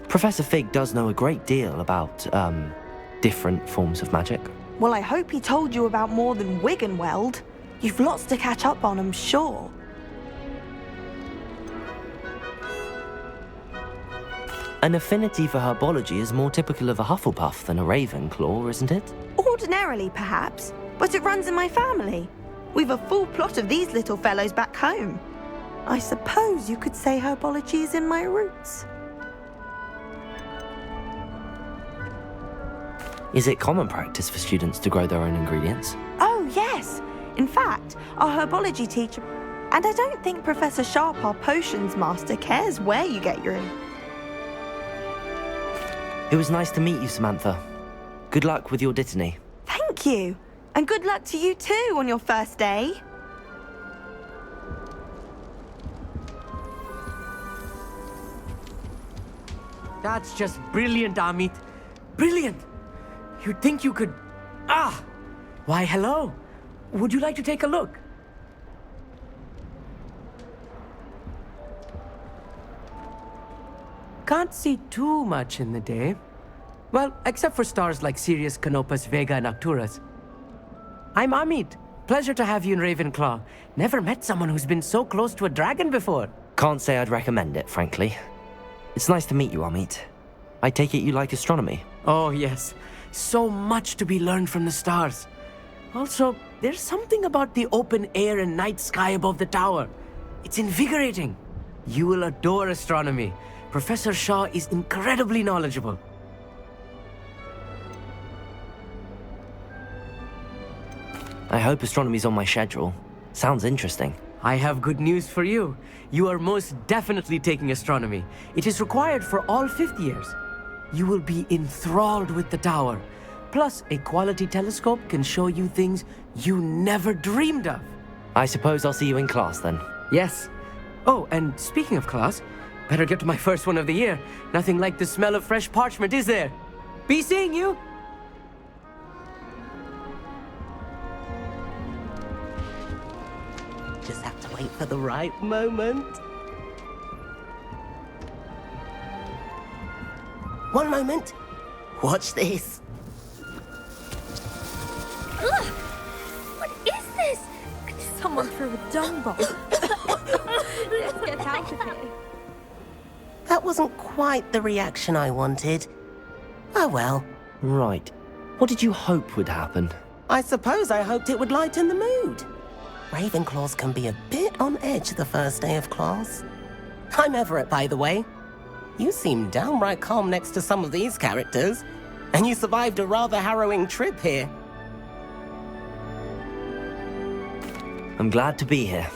Professor Fig does know a great deal about, different forms of magic. Well, I hope he told you about more than Wiggenweld. You've lots to catch up on, I'm sure. An affinity for herbology is more typical of a Hufflepuff than a Ravenclaw, isn't it? Ordinarily, perhaps, but it runs in my family. We've a full plot of these little fellows back home. I suppose you could say herbology is in my roots. Is it common practice for students to grow their own ingredients? Oh, yes. In fact, our herbology teacher... And I don't think Professor Sharp, our potions master, cares where you get your... It was nice to meet you, Samantha. Good luck with your dittany. Thank you. And good luck to you too on your first day. That's just brilliant, Amit. Brilliant! You'd think you could... Ah! Why, hello. Would you like to take a look? Can't see too much in the day. Well, except for stars like Sirius, Canopus, Vega, and Arcturus. I'm Amit. Pleasure to have you in Ravenclaw. Never met someone who's been so close to a dragon before. Can't say I'd recommend it, frankly. It's nice to meet you, Amit. I take it you like astronomy? Oh, yes. So much to be learned from the stars. Also, there's something about the open air and night sky above the tower. It's invigorating. You will adore astronomy. Professor Shaw is incredibly knowledgeable. I hope astronomy's on my schedule. Sounds interesting. I have good news for you. You are most definitely taking astronomy. It is required for all fifth years. You will be enthralled with the tower. Plus, a quality telescope can show you things you never dreamed of. I suppose I'll see you in class then. Yes. Oh, and speaking of class, better get to my first one of the year. Nothing like the smell of fresh parchment, is there? Be seeing you! Just have to wait for the right moment. One moment. Watch this. Ugh! What is this? Someone threw a dung bomb. Let's get out of here. That wasn't quite the reaction I wanted. Oh well. Right. What did you hope would happen? I suppose I hoped it would lighten the mood. Ravenclaws can be a bit on edge the first day of class. I'm Everett, by the way. You seem downright calm next to some of these characters, and you survived a rather harrowing trip here. I'm glad to be here.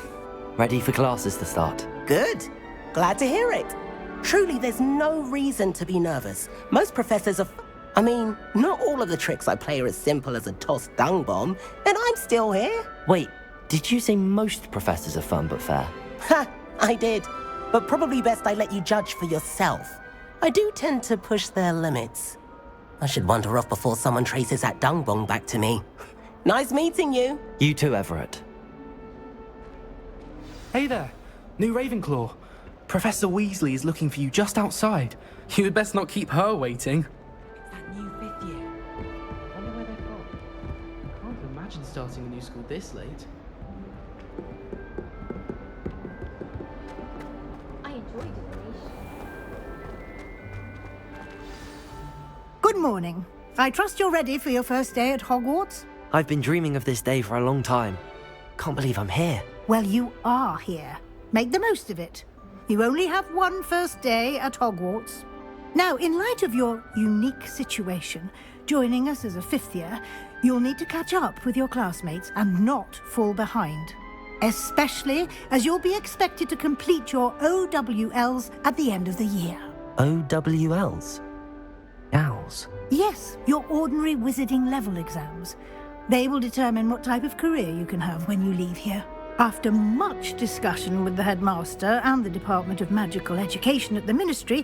Ready for classes to start. Good. Glad to hear it. Truly, there's no reason to be nervous. Most professors are... I mean, not all of the tricks I play are as simple as a tossed dung bomb, and I'm still here. Wait, did you say most professors are fun but fair? Ha! I did. But probably best I let you judge for yourself. I do tend to push their limits. I should wander off before someone traces that dung bomb back to me. Nice meeting you. You too, Everett. Hey there, new Ravenclaw. Professor Weasley is looking for you just outside. You had best not keep her waiting. It's that new fifth year. I wonder where they're from. I can't imagine starting a new school this late. I enjoyed it. Good morning. I trust you're ready for your first day at Hogwarts? I've been dreaming of this day for a long time. Can't believe I'm here. Well, you are here. Make the most of it. You only have one first day at Hogwarts. Now, in light of your unique situation, joining us as a fifth year, you'll need to catch up with your classmates and not fall behind. Especially as you'll be expected to complete your OWLs at the end of the year. OWLs? Owls? Yes, your ordinary wizarding level exams. They will determine what type of career you can have when you leave here. After much discussion with the headmaster and the Department of Magical Education at the Ministry,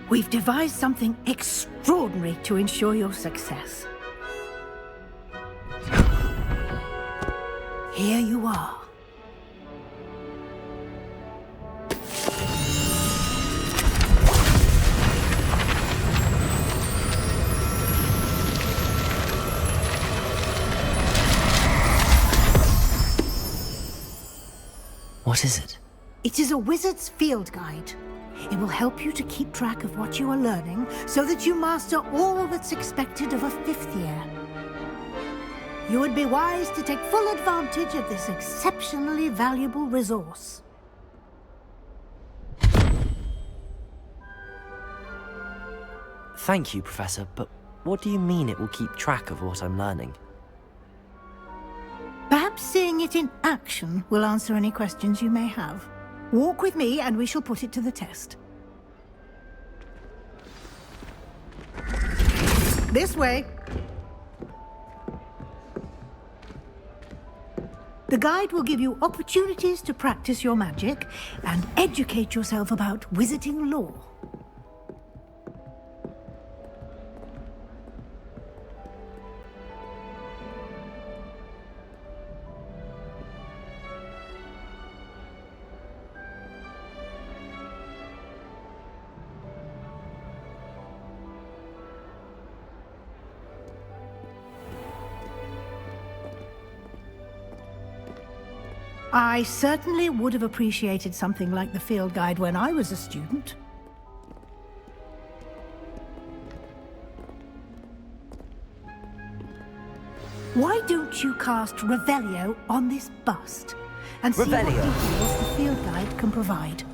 we've devised something extraordinary to ensure your success. Here you are. What is it? It is a wizard's field guide. It will help you to keep track of what you are learning so that you master all that's expected of a 5th year. You would be wise to take full advantage of this exceptionally valuable resource. Thank you, Professor, but what do you mean it will keep track of what I'm learning? Perhaps seeing it in action will answer any questions you may have. Walk with me and we shall put it to the test. This way. The guide will give you opportunities to practice your magic and educate yourself about wizarding lore. I certainly would have appreciated something like the field guide when I was a student. Why don't you cast Revelio on this bust and see what Revelio. details the field guide can provide?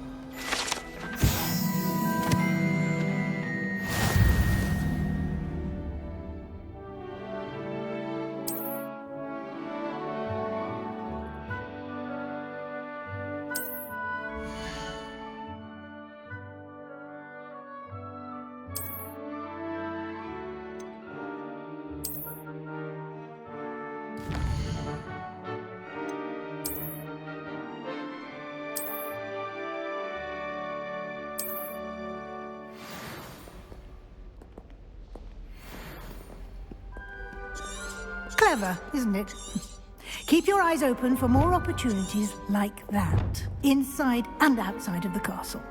Clever, isn't it? Keep your eyes open for more opportunities like that, inside and outside of the castle.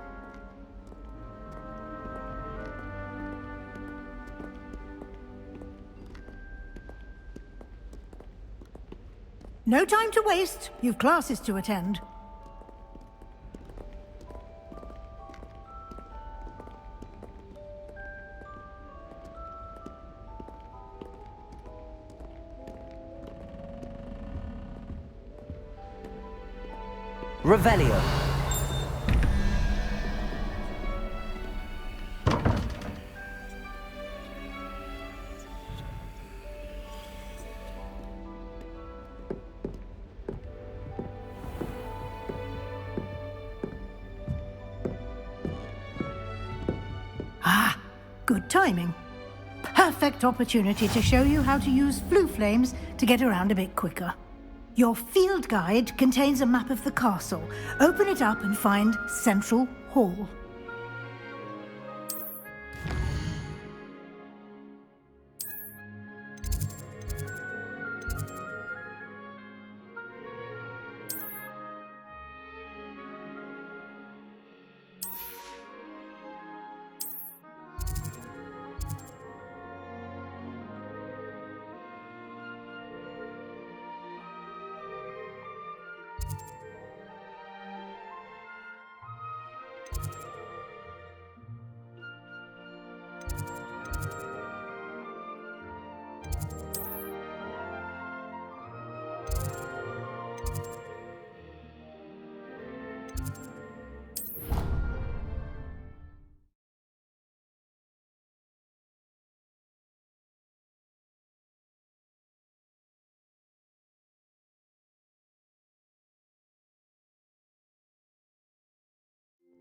No time to waste. You've classes to attend. Revelio. Ah, good timing. Perfect opportunity to show you how to use flue flames to get around a bit quicker. Your field guide contains a map of the castle. Open it up and find Central Hall.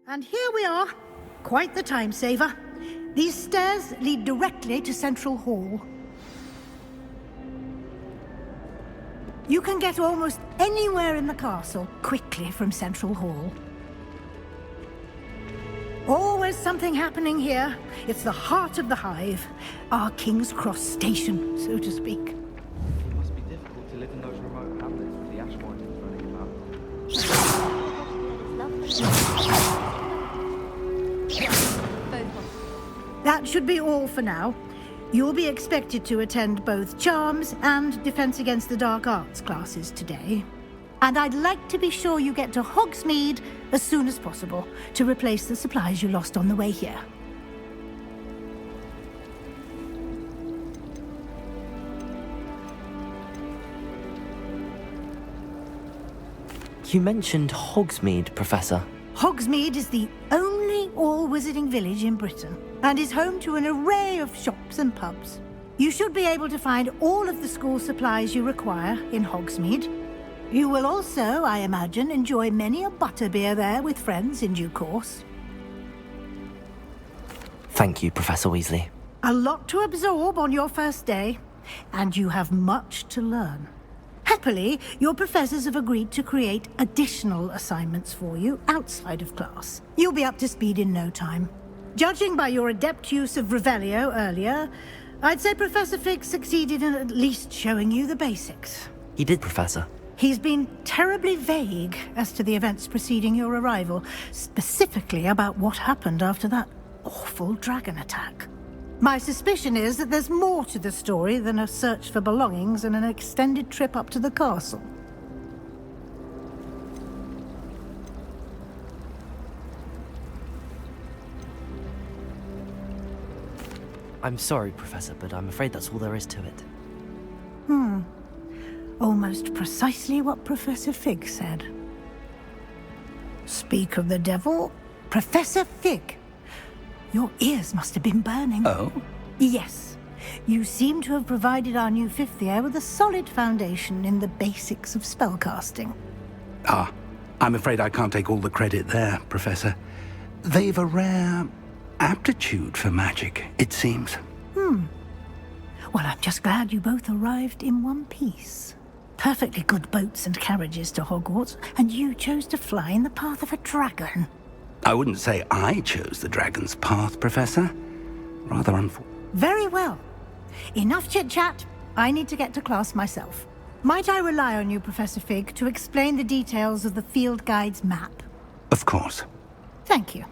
And here we are. Quite the time saver. These stairs lead directly to Central Hall. You can get almost anywhere in the castle quickly from Central Hall. Always something happening here. It's the heart of the hive. Our King's Cross station, so to speak. It must be difficult to live in those remote hamlets with the ash mountains running about. That should be all for now. You'll be expected to attend both Charms and Defense Against the Dark Arts classes today. And I'd like to be sure you get to Hogsmeade as soon as possible to replace the supplies you lost on the way here. You mentioned Hogsmeade, Professor. Hogsmeade is the only all-wizarding village in Britain and is home to an array of shops and pubs. You should be able to find all of the school supplies you require in Hogsmeade. You will also, I imagine, enjoy many a butterbeer there with friends in due course. Thank you, Professor Weasley. A lot to absorb on your first day, and you have much to learn. Happily, your professors have agreed to create additional assignments for you outside of class. You'll be up to speed in no time. Judging by your adept use of Revelio earlier, I'd say Professor Fig succeeded in at least showing you the basics. He did, Professor. He's been terribly vague as to the events preceding your arrival, specifically about what happened after that awful dragon attack. My suspicion is that there's more to the story than a search for belongings and an extended trip up to the castle. I'm sorry, Professor, but I'm afraid that's all there is to it. Almost precisely what Professor Fig said. Speak of the devil, Professor Fig. Your ears must have been burning. Oh? Yes. You seem to have provided our new fifth year with a solid foundation in the basics of spellcasting. Ah, I'm afraid I can't take all the credit there, Professor. They've a rare aptitude for magic, it seems. Well, I'm just glad you both arrived in one piece. Perfectly good boats and carriages to Hogwarts, and you chose to fly in the path of a dragon. I wouldn't say I chose the dragon's path, Professor. Rather unfortunate. Very well. Enough chit-chat. I need to get to class myself. Might I rely on you, Professor Fig, to explain the details of the field guide's map? Of course. Thank you.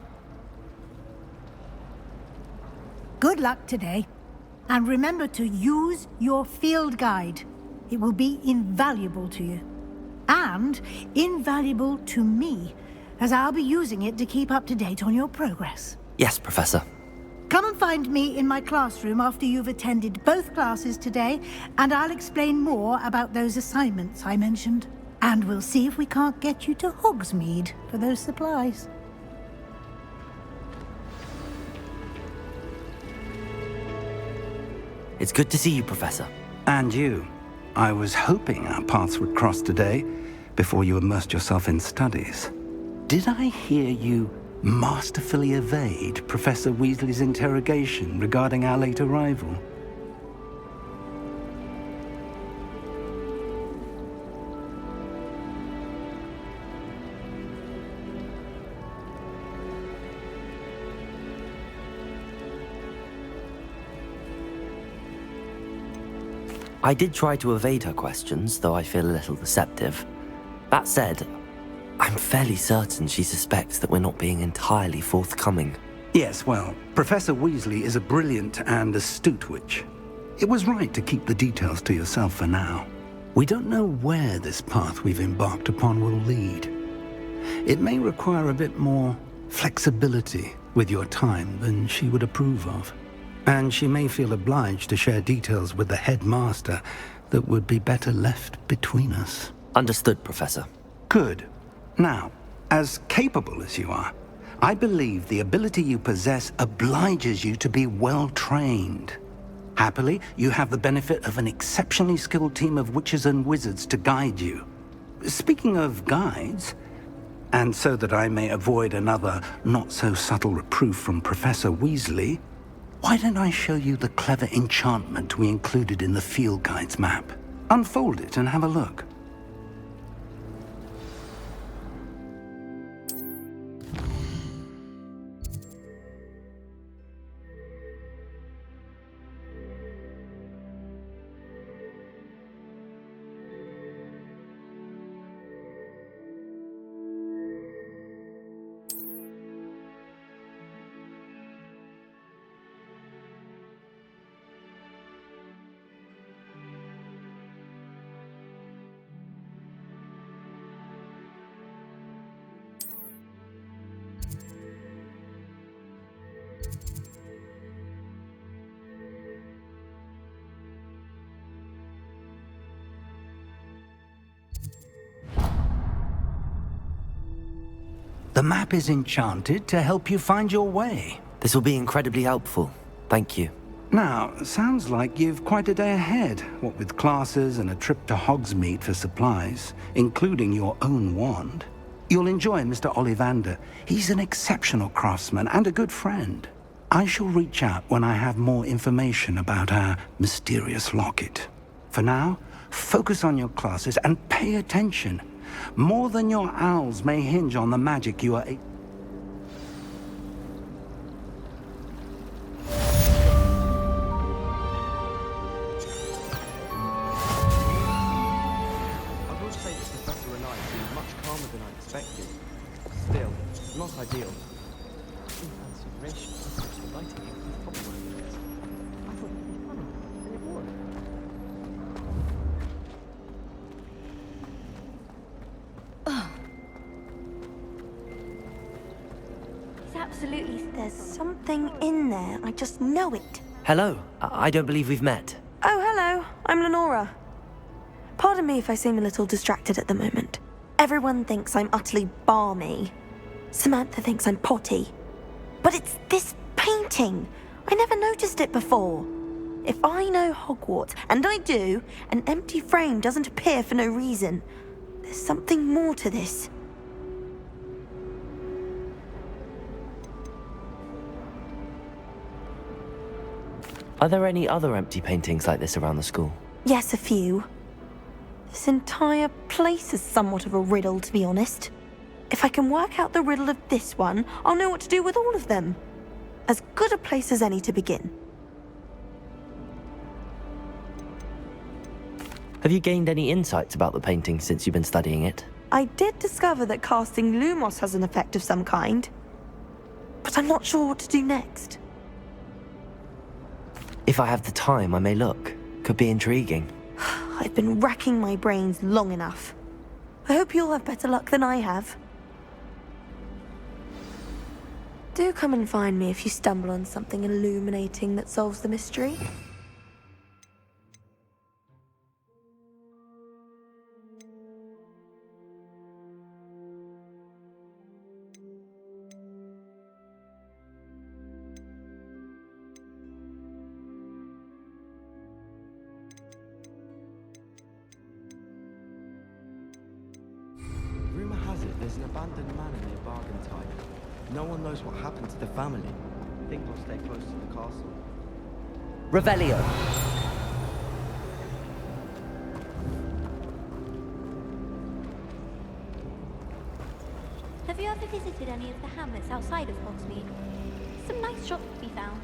Good luck today. And remember to use your field guide. It will be invaluable to you. And invaluable to me, as I'll be using it to keep up to date on your progress. Yes, Professor. Come and find me in my classroom after you've attended both classes today, and I'll explain more about those assignments I mentioned. And we'll see if we can't get you to Hogsmeade for those supplies. It's good to see you, Professor. And you. I was hoping our paths would cross today, before you immersed yourself in studies. Did I hear you masterfully evade Professor Weasley's interrogation regarding our late arrival? I did try to evade her questions, though I feel a little deceptive. That said, I'm fairly certain she suspects that we're not being entirely forthcoming. Yes, well, Professor Weasley is a brilliant and astute witch. It was right to keep the details to yourself for now. We don't know where this path we've embarked upon will lead. It may require a bit more flexibility with your time than she would approve of. And she may feel obliged to share details with the headmaster that would be better left between us. Understood, Professor. Good. Now, as capable as you are, I believe the ability you possess obliges you to be well trained. Happily, you have the benefit of an exceptionally skilled team of witches and wizards to guide you. Speaking of guides, and so that I may avoid another not-so-subtle reproof from Professor Weasley, why don't I show you the clever enchantment we included in the field guide's map? Unfold it and have a look. The map is enchanted to help you find your way. This will be incredibly helpful. Thank you. Now, sounds like you've quite a day ahead, what with classes and a trip to Hogsmeade for supplies, including your own wand. You'll enjoy Mr. Ollivander. He's an exceptional craftsman and a good friend. I shall reach out when I have more information about our mysterious locket. For now, focus on your classes and pay attention. More than your owls may hinge on the magic you are... I will say that Professor and I seemed much calmer than I expected. Still, not ideal. I think fancy racial lighting it was probably one of those. I thought it'd be funny, and it was. It's absolutely... There's something in there. I just know it. Hello. I don't believe we've met. Oh, hello. I'm Lenora. Pardon me if I seem a little distracted at the moment. Everyone thinks I'm utterly balmy. Samantha thinks I'm potty. But it's this painting. I never noticed it before. If I know Hogwarts, and I do, an empty frame doesn't appear for no reason. There's something more to this. Are there any other empty paintings like this around the school? Yes, a few. This entire place is somewhat of a riddle, to be honest. If I can work out the riddle of this one, I'll know what to do with all of them. As good a place as any to begin. Have you gained any insights about the painting since you've been studying it? I did discover that casting Lumos has an effect of some kind. But I'm not sure what to do next. If I have the time, I may look. Could be intriguing. I've been racking my brains long enough. I hope you'll have better luck than I have. Do come and find me if you stumble on something illuminating that solves the mystery. Rumour has it there's an abandoned manor near Bargentine. No one knows what happened to the family. I think we'll stay close to the castle. Revelio. Have you ever visited any of the hamlets outside of Hogsmeade? Some nice shops to be found.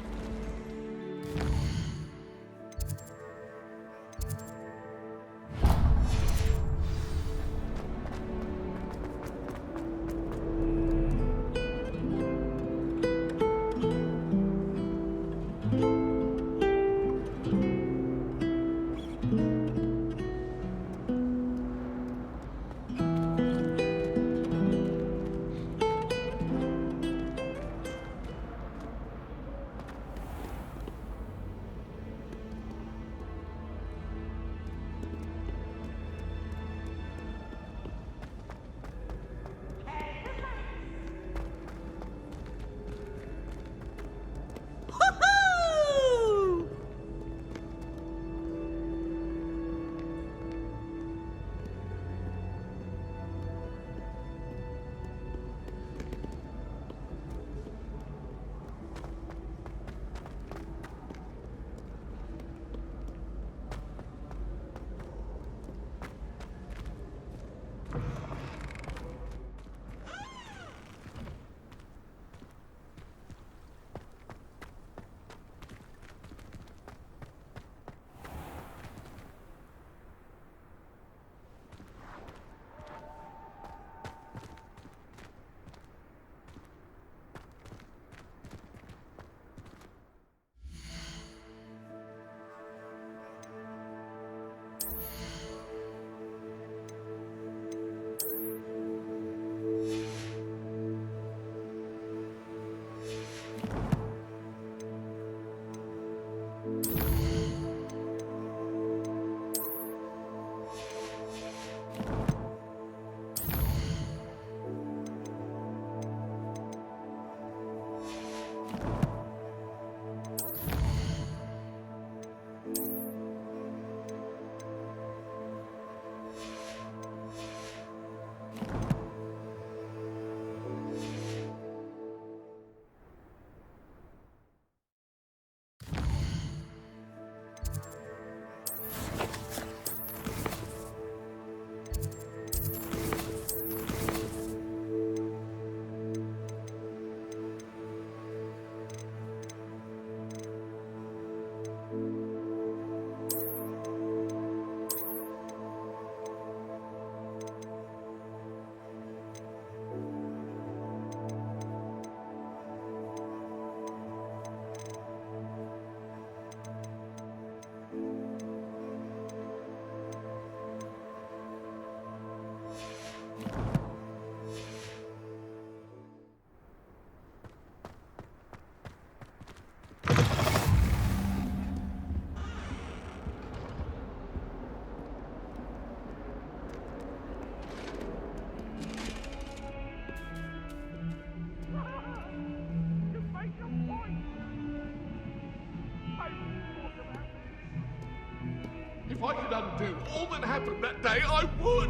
could undo all that happened that day, I would!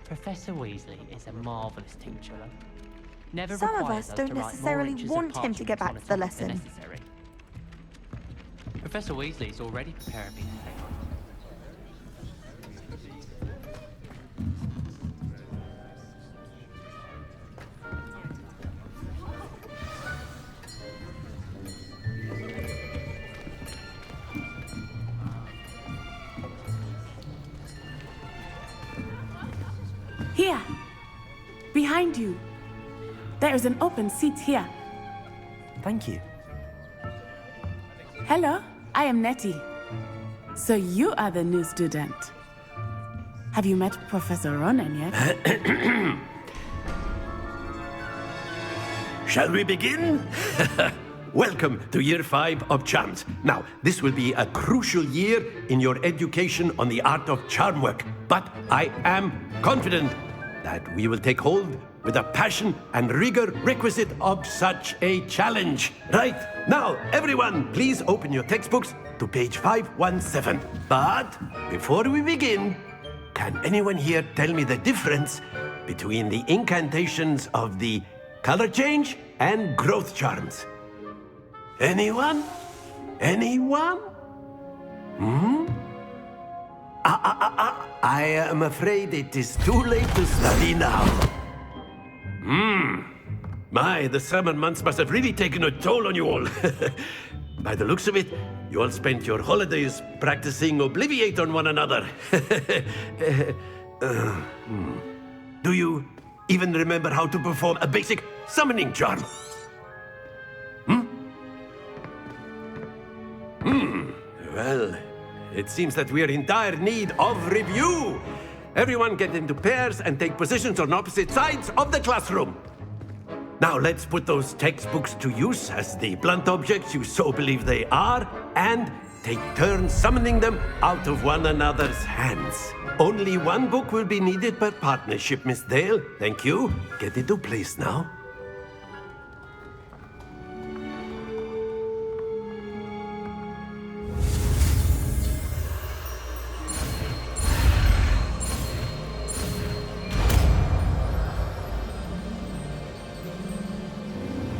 Professor Weasley is a marvellous teacher. Never Some of requires us don't to write more necessarily inches of want him to get parchment back on to a the topic than lesson. necessary. Professor Weasley is already preparing me to take on. Here, behind you. There is an open seat here. Thank you. Hello, I am Nettie. So you are the new student. Have you met Professor Ronan yet? Shall we begin? Welcome to Year 5 of Charms. Now, this will be a crucial year in your education on the art of charm work, but I am confident that we will take hold with the passion and rigor requisite of such a challenge. Right, now, everyone, please open your textbooks to page 517. But before we begin, can anyone here tell me the difference between the incantations of the color change and growth charms? Anyone? Anyone? I am afraid it is too late to study now. My, the summer months must have really taken a toll on you all. By the looks of it, you all spent your holidays practicing Obliviate on one another. Do you even remember how to perform a basic summoning charm? Well, it seems that we are in dire need of review. Everyone get into pairs and take positions on opposite sides of the classroom. Now let's put those textbooks to use as the blunt objects you so believe they are, and take turns summoning them out of one another's hands. Only one book will be needed per partnership, Miss Dale. Thank you. Get into place now.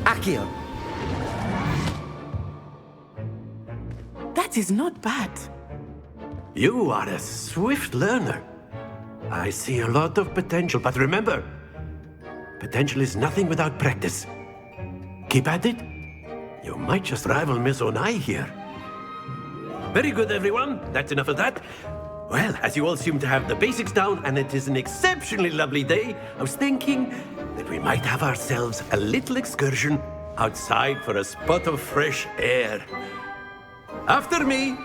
Accio. That is not bad. You are a swift learner. I see a lot of potential, but remember, potential is nothing without practice. Keep at it. You might just rival Miss Onai here. Very good, everyone. That's enough of that. Well, as you all seem to have the basics down, and it is an exceptionally lovely day, I was thinking that we might have ourselves a little excursion outside for a spot of fresh air. After me.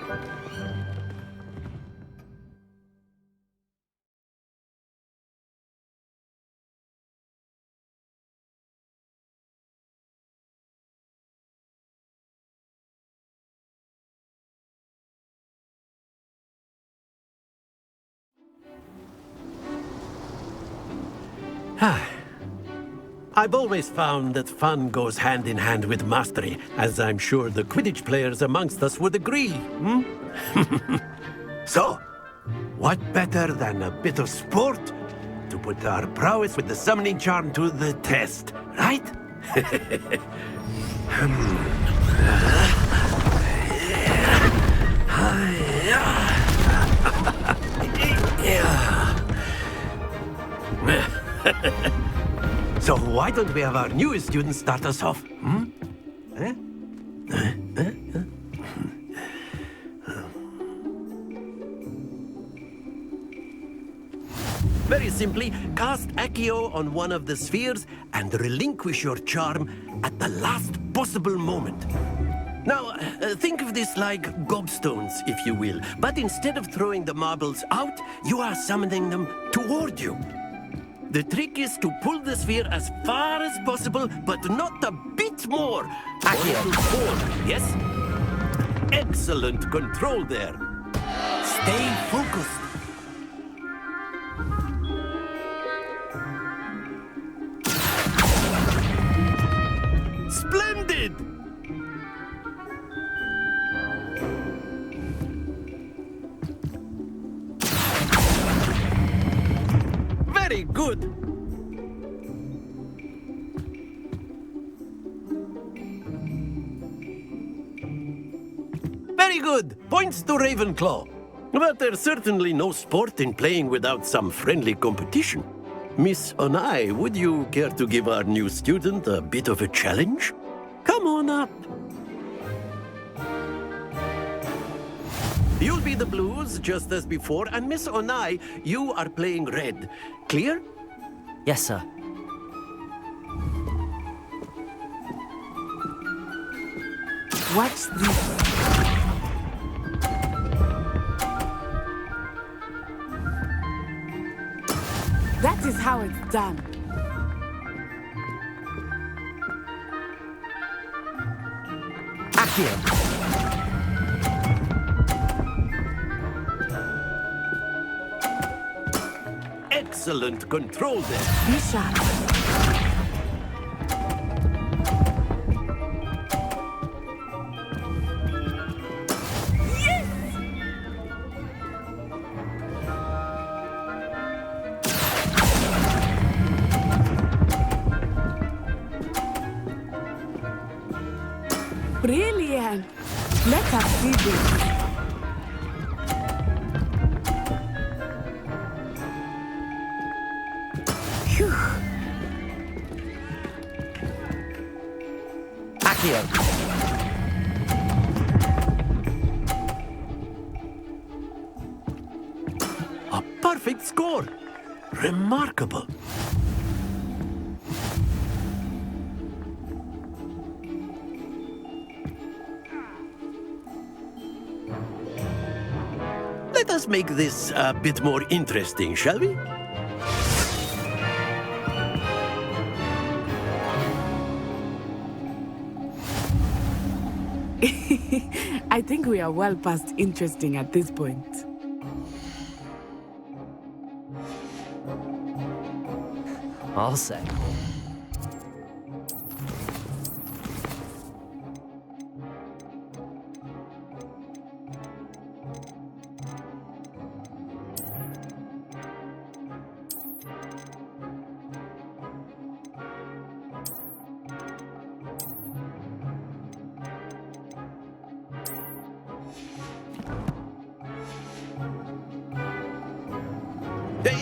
I've always found that fun goes hand in hand with mastery, as I'm sure the Quidditch players amongst us would agree. So, what better than a bit of sport to put our prowess with the summoning charm to the test, right? So why don't we have our newest student start us off? simply cast Accio on one of the spheres and relinquish your charm at the last possible moment. Now, think of this like gobstones, if you will, but instead of throwing the marbles out, you are summoning them toward you. The trick is to pull the sphere as far as possible, but not a bit more. Accio. Yes? Excellent control there. Stay focused. Splendid! Very good. Very good. Points to Ravenclaw. But there's certainly no sport in playing without some friendly competition. Miss Onai, would you care to give our new student a bit of a challenge? Come on up. You'll be the blues, just as before, and Miss Onai, you are playing red. Clear? Yes, sir. Watch this. That is how it's done. Accio. Excellent control there. Be sharp. Brilliant! Let us see this. Phew. Accio. A perfect score. Remarkable. Let us make this a bit more interesting, shall we? I think we are well past interesting at this point. I'll say.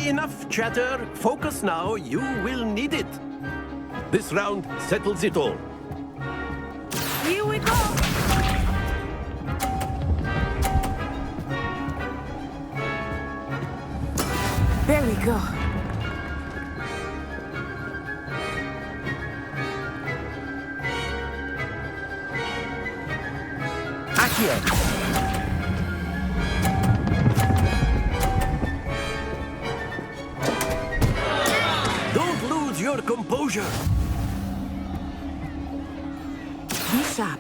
Enough chatter. Focus now. You will need it. This round settles it all. Here we go! There we go. Accio. Your composure. Be sharp.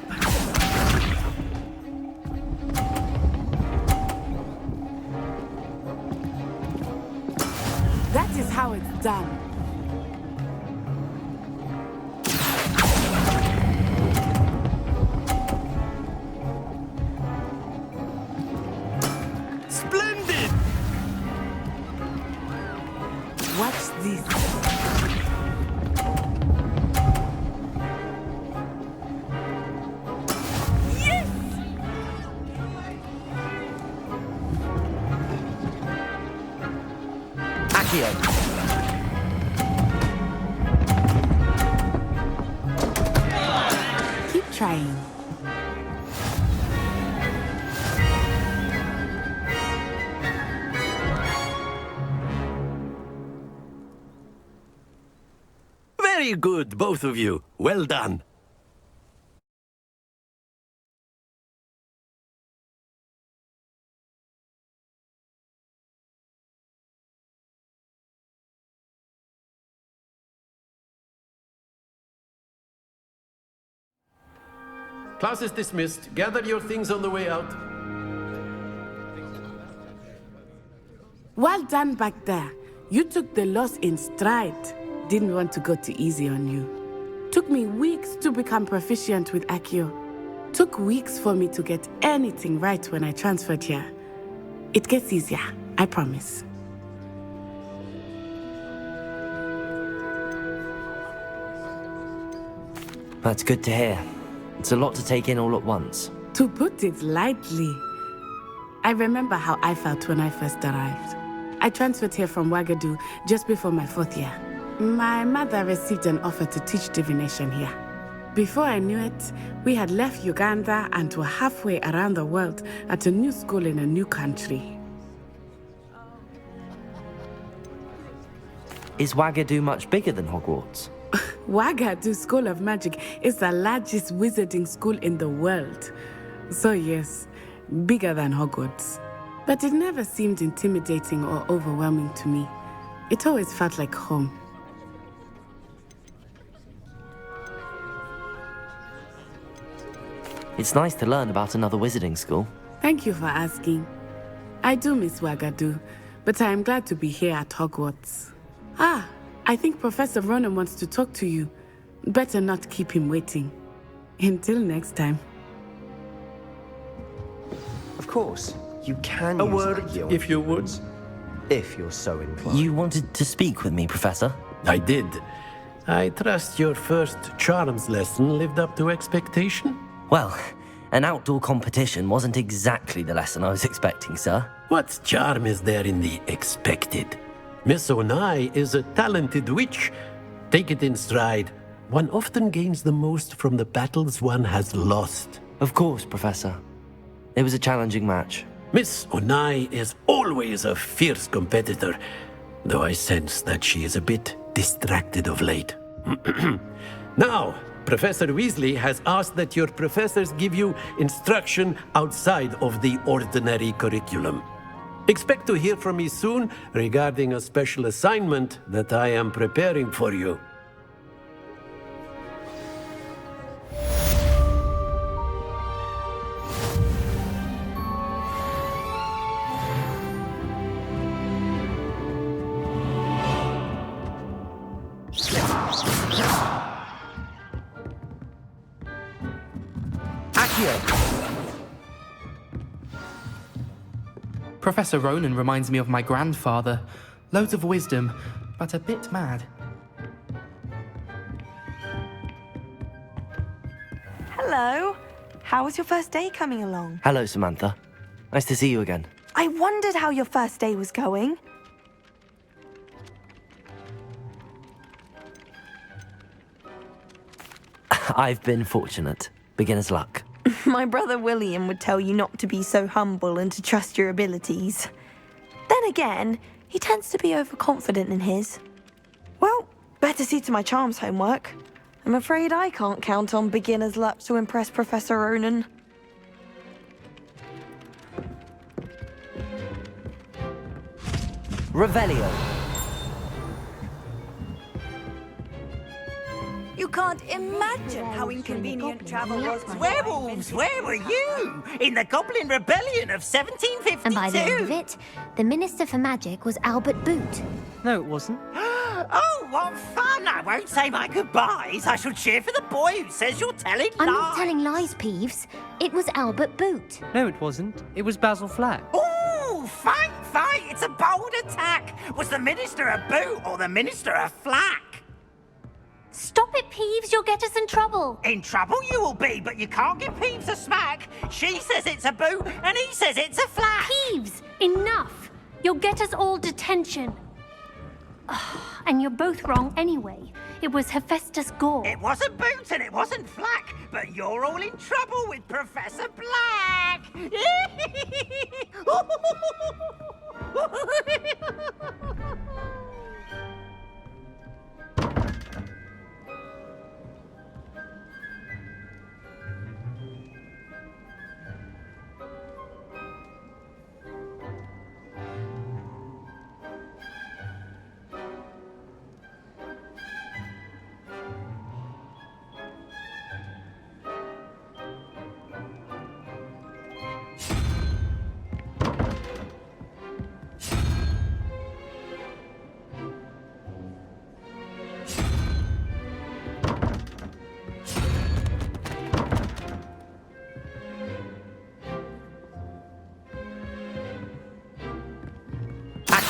That is how it's done. Splendid! Watch this. Keep trying. Very good, both of you. Well done. Class is dismissed. Gather your things on the way out. Well done back there. You took the loss in stride. Didn't want to go too easy on you. Took me weeks to become proficient with Accio. Took weeks for me to get anything right when I transferred here. It gets easier, I promise. That's good to hear. It's a lot to take in all at once. To put it lightly, I remember how I felt when I first arrived. I transferred here from Wagadu just before my 4th year. My mother received an offer to teach divination here. Before I knew it, we had left Uganda and were halfway around the world at a new school in a new country. Is Wagadu much bigger than Hogwarts? Wagadu School of Magic is the largest wizarding school in the world. So yes, bigger than Hogwarts. But it never seemed intimidating or overwhelming to me. It always felt like home. It's nice to learn about another wizarding school. Thank you for asking. I do miss Wagadu, but I am glad to be here at Hogwarts. Ah, I think Professor Ronan wants to talk to you. Better not keep him waiting. Until next time. Of course, you can A use word, Accio if you would. if you're so inclined. You wanted to speak with me, Professor? I did. I trust your first charms lesson lived up to expectation? Well, an outdoor competition wasn't exactly the lesson I was expecting, sir. What charm is there in the expected? Miss Onai is a talented witch. Take it in stride. One often gains the most from the battles one has lost. Of course, Professor. It was a challenging match. Miss Onai is always a fierce competitor, though I sense that she is a bit distracted of late. Now, Professor Weasley has asked that your professors give you instruction outside of the ordinary curriculum. Expect to hear from me soon regarding a special assignment that I am preparing for you. Professor Ronan reminds me of my grandfather. Loads of wisdom, but a bit mad. Hello. How was your first day coming along? Hello, Samantha. Nice to see you again. I wondered how your first day was going. I've been fortunate. Beginner's luck. My brother William would tell you not to be so humble and to trust your abilities. Then again, he tends to be overconfident in his. Well, better see to my charms homework. I'm afraid I can't count on beginner's luck to impress Professor Ronan. Revelio. You can't imagine how inconvenient travel was. Werewolves, where were you? In the Goblin Rebellion of 1752? And by the end of it, the Minister for Magic was Albert Boot. No, it wasn't. Oh, what fun! I won't say my goodbyes. I shall cheer for the boy who says you're telling lies. I'm not telling lies, Peeves. It was Albert Boot. No, it wasn't. It was Basil Flack. Ooh, fight! It's a bold attack. Was the Minister a boot or the Minister a flack? Stop it, Peeves. You'll get us in trouble. In trouble you will be, but you can't give Peeves a smack. She says it's a boot, and he says it's a flack. Peeves, enough. You'll get us all detention. And you're both wrong anyway. It was Hephaestus Gore. It wasn't boot and it wasn't flack, but you're all in trouble with Professor Black.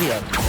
Accio.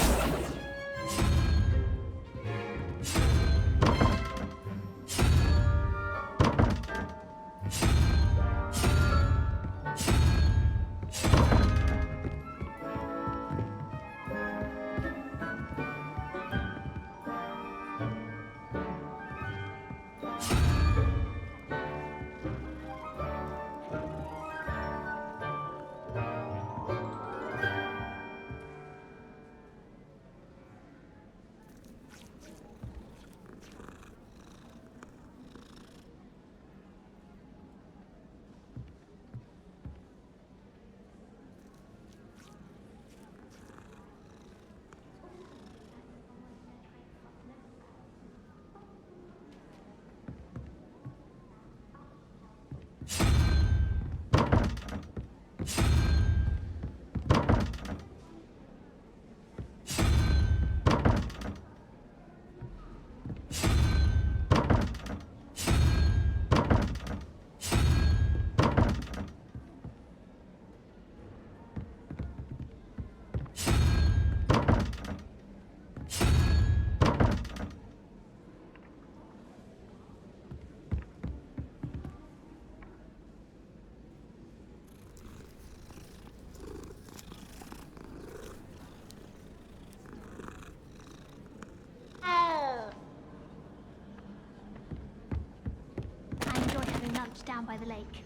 I enjoy having lunch down by the lake.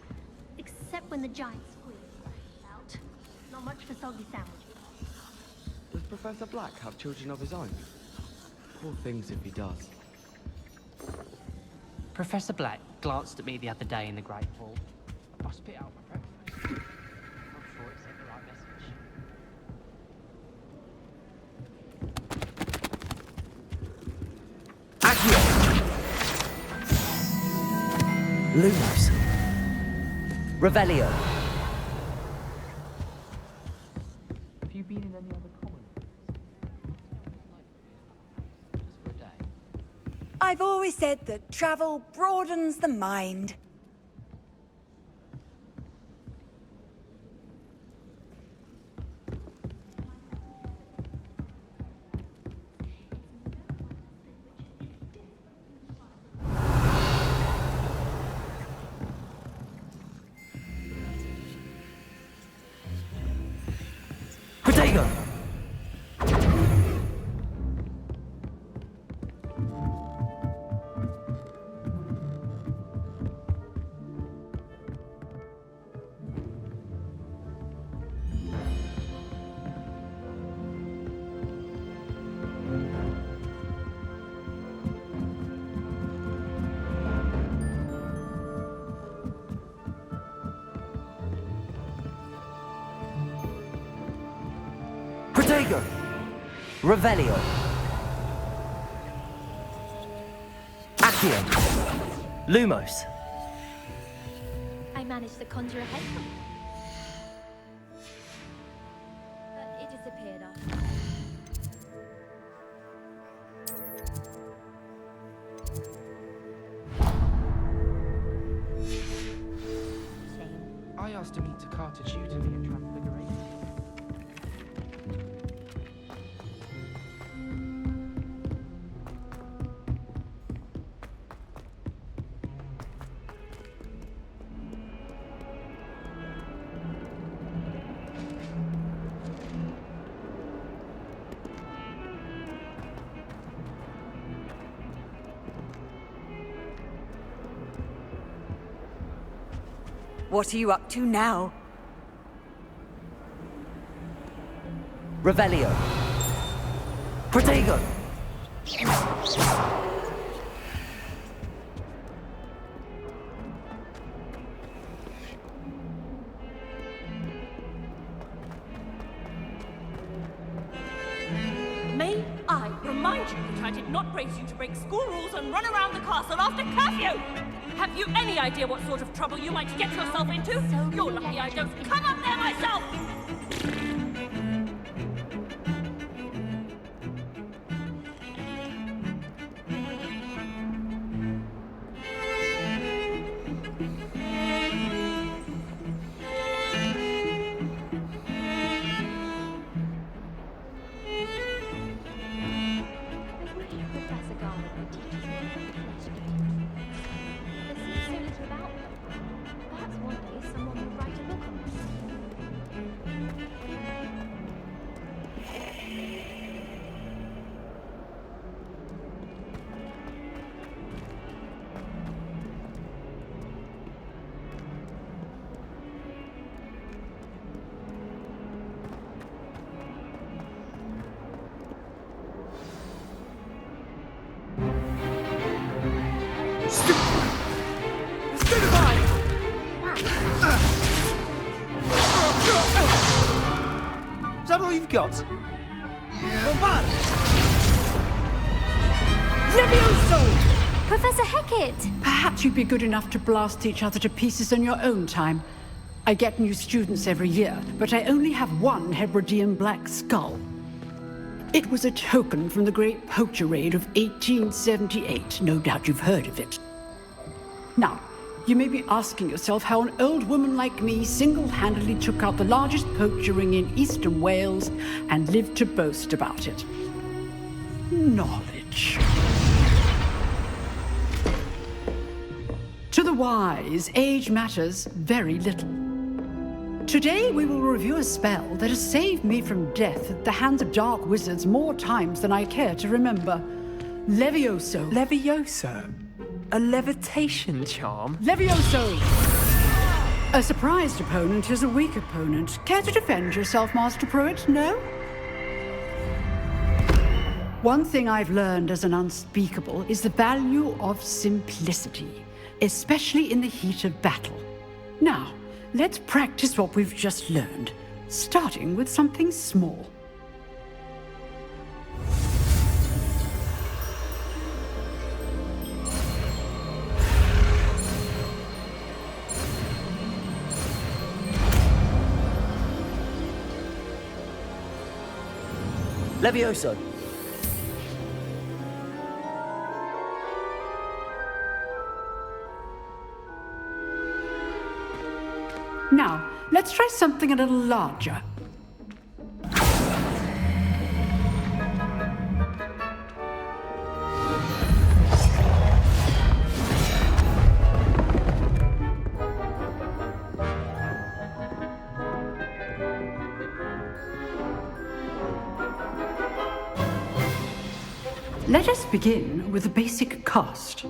Except when the giant squid is out. Not much for soggy sandwiches. Does Professor Black have children of his own? Poor things if he does. Professor Black glanced at me the other day in the Great Hall. I spit out my breakfast. I'm sure it sent the right message. Lumos. Revelio. Have you been in any other common just for a day? I've always said that travel broadens the mind. Protego. Protego. Revelio. Accio. Lumos. I managed to conjure a head from it. But it disappeared after. I asked to meet Takata due to me in Transfiguration. What are you up to now? Revelio. Protego. May I remind you that I did not raise you to break school rules and run around the castle after curfew? Have you any idea what sort of trouble you might get yourself into? You're lucky I don't come up there myself! Is that all you've got? Levioso! Professor Hecat! Perhaps you'd be good enough to blast each other to pieces in your own time. I get new students every year, but I only have one Hebridean black skull. It was a token from the Great Poacher Raid of 1878. No doubt you've heard of it. Now, you may be asking yourself how an old woman like me single-handedly took out the largest poacher ring in eastern Wales and lived to boast about it. Knowledge. To the wise, age matters very little. Today we will review a spell that has saved me from death at the hands of dark wizards more times than I care to remember. Levioso. Levioso? A levitation charm? Levioso! A surprised opponent is a weak opponent. Care to defend yourself, Master Pruitt? No? One thing I've learned as an unspeakable is the value of simplicity, especially in the heat of battle. Now, let's practice what we've just learned, starting with something small. Levioso. Now, let's try something a little larger. Let us begin with a basic cast.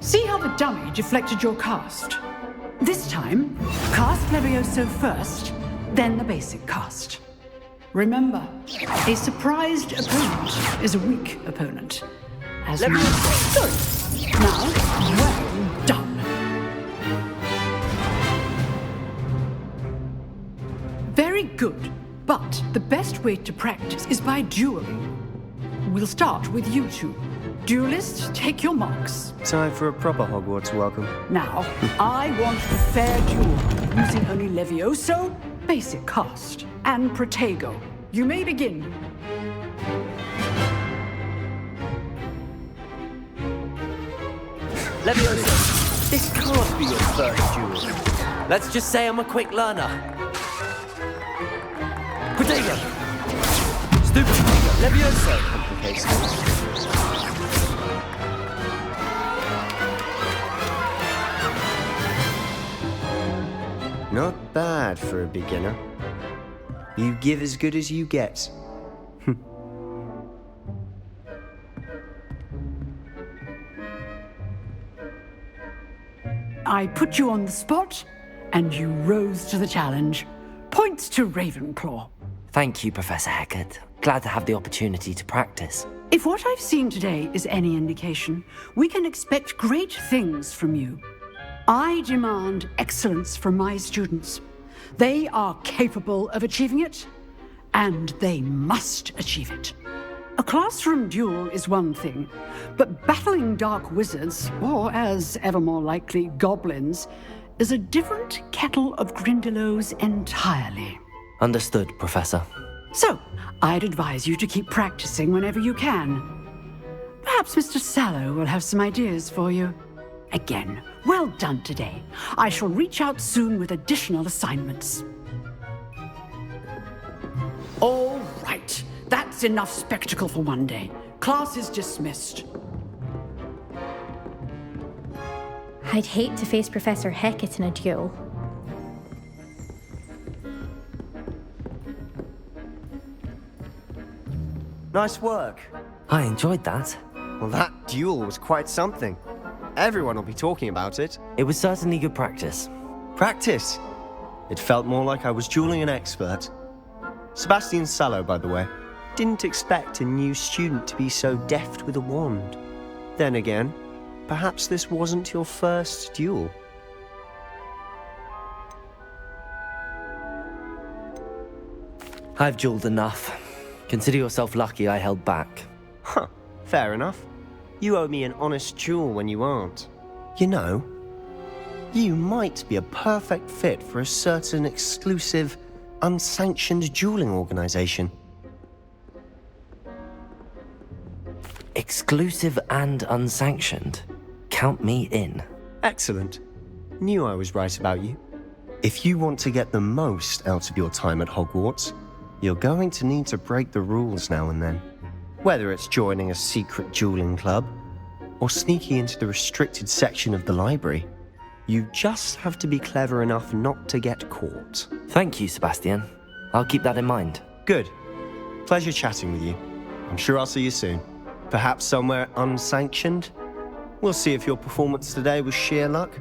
See how the dummy deflected your cast? This time, cast Levioso first, then the basic cast. Remember, a surprised opponent is a weak opponent. As good. Now, well done. Very good, but the best way to practice is by dueling. We'll start with you two. Duelists, take your marks. Time for a proper Hogwarts welcome. Now, I want a fair duel, using only Levioso, basic cast, and Protego. You may begin. Levioso, this can't be your first duel. Let's just say I'm a quick learner. Protego! Stupid Levioso! Complications. Not bad for a beginner. You give as good as you get. I put you on the spot, and you rose to the challenge. Points to Ravenclaw. Thank you, Professor Hecat. Glad to have the opportunity to practice. If what I've seen today is any indication, we can expect great things from you. I demand excellence from my students. They are capable of achieving it, and they must achieve it. A classroom duel is one thing, but battling dark wizards, or as ever more likely, goblins, is a different kettle of Grindylows entirely. Understood, Professor. So, I'd advise you to keep practicing whenever you can. Perhaps Mr. Sallow will have some ideas for you. Again, well done today. I shall reach out soon with additional assignments. All right. That's enough spectacle for one day. Class is dismissed. I'd hate to face Professor Hecat in a duel. Nice work. I enjoyed that. Well, that duel was quite something. Everyone will be talking about it. It was certainly good practice. Practice? It felt more like I was dueling an expert. Sebastian Sallow, by the way. Didn't expect a new student to be so deft with a wand. Then again, perhaps this wasn't your first duel. I've dueled enough. Consider yourself lucky I held back. Huh, fair enough. You owe me an honest duel when you aren't. You know, you might be a perfect fit for a certain exclusive, unsanctioned dueling organization. Exclusive and unsanctioned. Count me in. Excellent. Knew I was right about you. If you want to get the most out of your time at Hogwarts, you're going to need to break the rules now and then. Whether it's joining a secret dueling club, or sneaking into the restricted section of the library, you just have to be clever enough not to get caught. Thank you, Sebastian. I'll keep that in mind. Good. Pleasure chatting with you. I'm sure I'll see you soon. Perhaps somewhere unsanctioned? We'll see if your performance today was sheer luck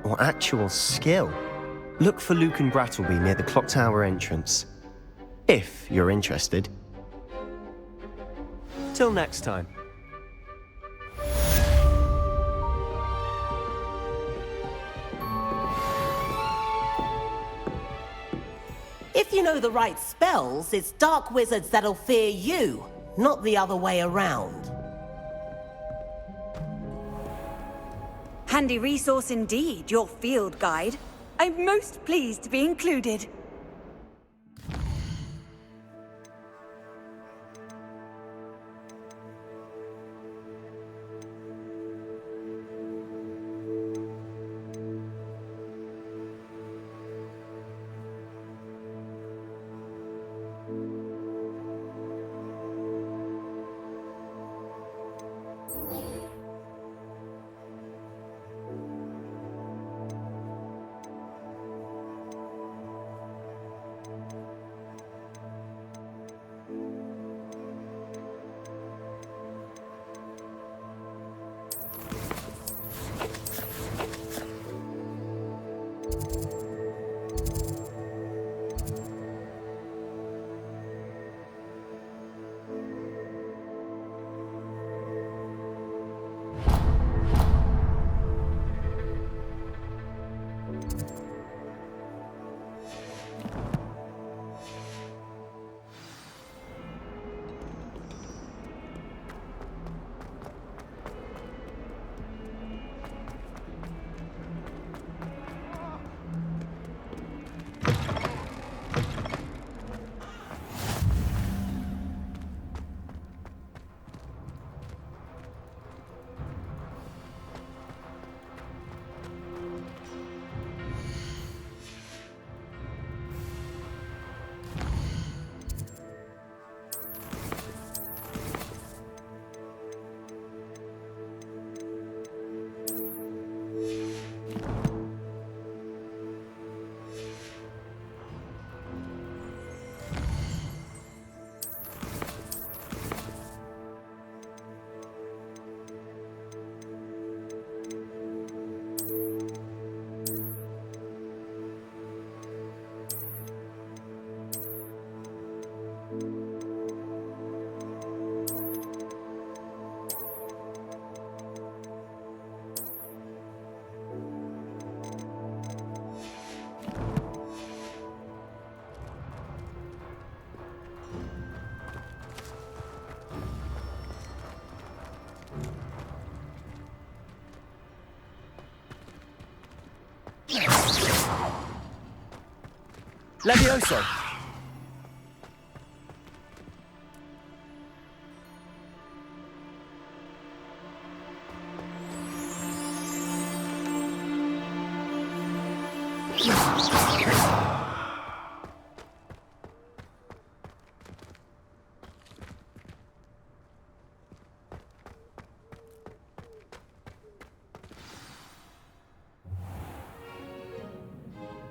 or actual skill. Look for Luke and Brattleby near the clock tower entrance. If you're interested. Till next time. If you know the right spells, it's dark wizards that'll fear you, not the other way around. Handy resource indeed, your field guide. I'm most pleased to be included. Levioso!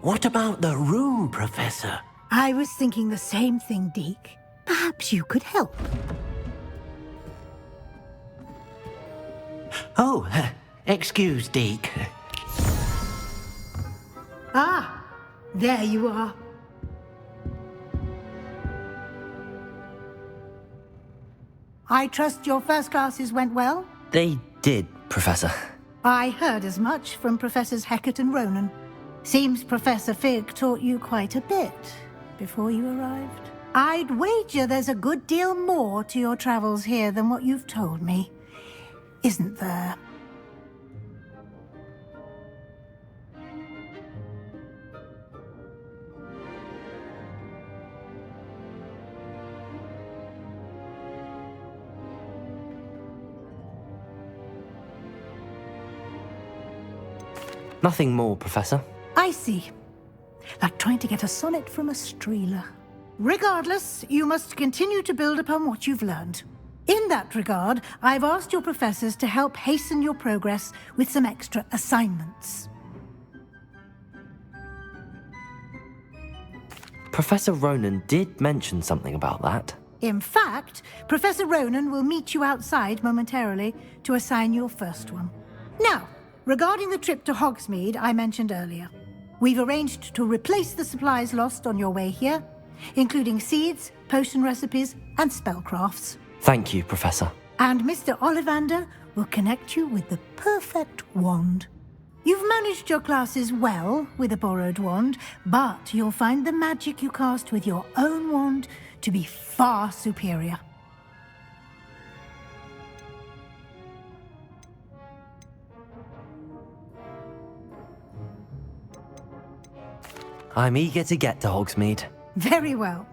What about the room, Professor? I was thinking the same thing, Deke. Perhaps you could help. Oh, excuse, Deke. Ah, there you are. I trust your first classes went well? They did, Professor. I heard as much from Professors Hecat and Ronan. Seems Professor Fig taught you quite a bit before you arrived. I'd wager there's a good deal more to your travels here than what you've told me, isn't there? Nothing more, Professor. I see. Like trying to get a sonnet from a streeler. Regardless, you must continue to build upon what you've learned. In that regard, I've asked your professors to help hasten your progress with some extra assignments. Professor Ronan did mention something about that. In fact, Professor Ronan will meet you outside momentarily to assign your first one. Now, regarding the trip to Hogsmeade I mentioned earlier, we've arranged to replace the supplies lost on your way here, including seeds, potion recipes, and spellcrafts. Thank you, Professor. And Mr. Ollivander will connect you with the perfect wand. You've managed your classes well with a borrowed wand, but you'll find the magic you cast with your own wand to be far superior. I'm eager to get to Hogsmeade. Very well.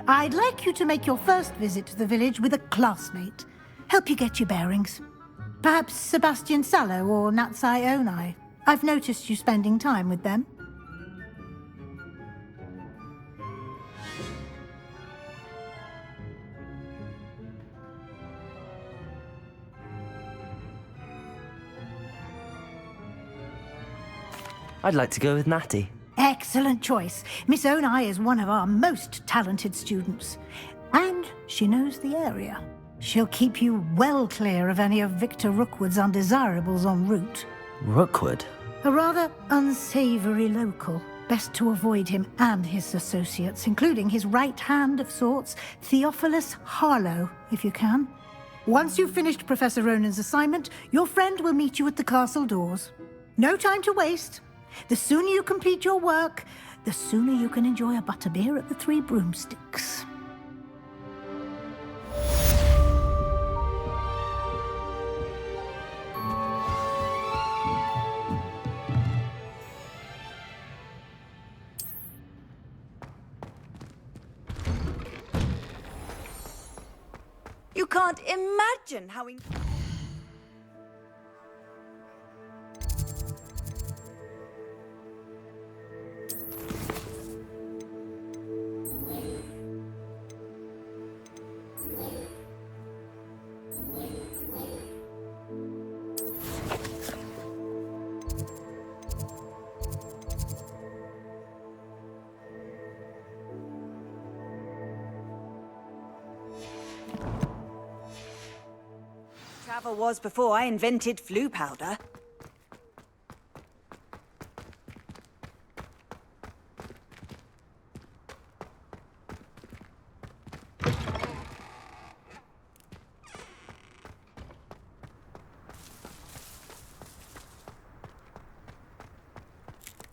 I'd like you to make your first visit to the village with a classmate. Help you get your bearings. Perhaps Sebastian Sallow or Natsai Onai. I've noticed you spending time with them. I'd like to go with Natty. Excellent choice. Miss Onai is one of our most talented students. And she knows the area. She'll keep you well clear of any of Victor Rookwood's undesirables en route. Rookwood? A rather unsavory local. Best to avoid him and his associates, including his right hand of sorts, Theophilus Harlow, if you can. Once you've finished Professor Ronan's assignment, your friend will meet you at the castle doors. No time to waste. The sooner you complete your work, the sooner you can enjoy a butterbeer at the Three Broomsticks. You can't imagine how... travel was before I invented flu powder.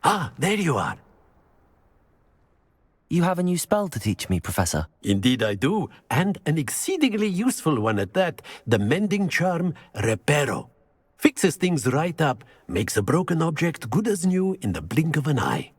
Ah, there you are. You have a new spell to teach me, Professor. Indeed I do, and an exceedingly useful one at that. The mending charm, Reparo. Fixes things right up, makes a broken object good as new in the blink of an eye.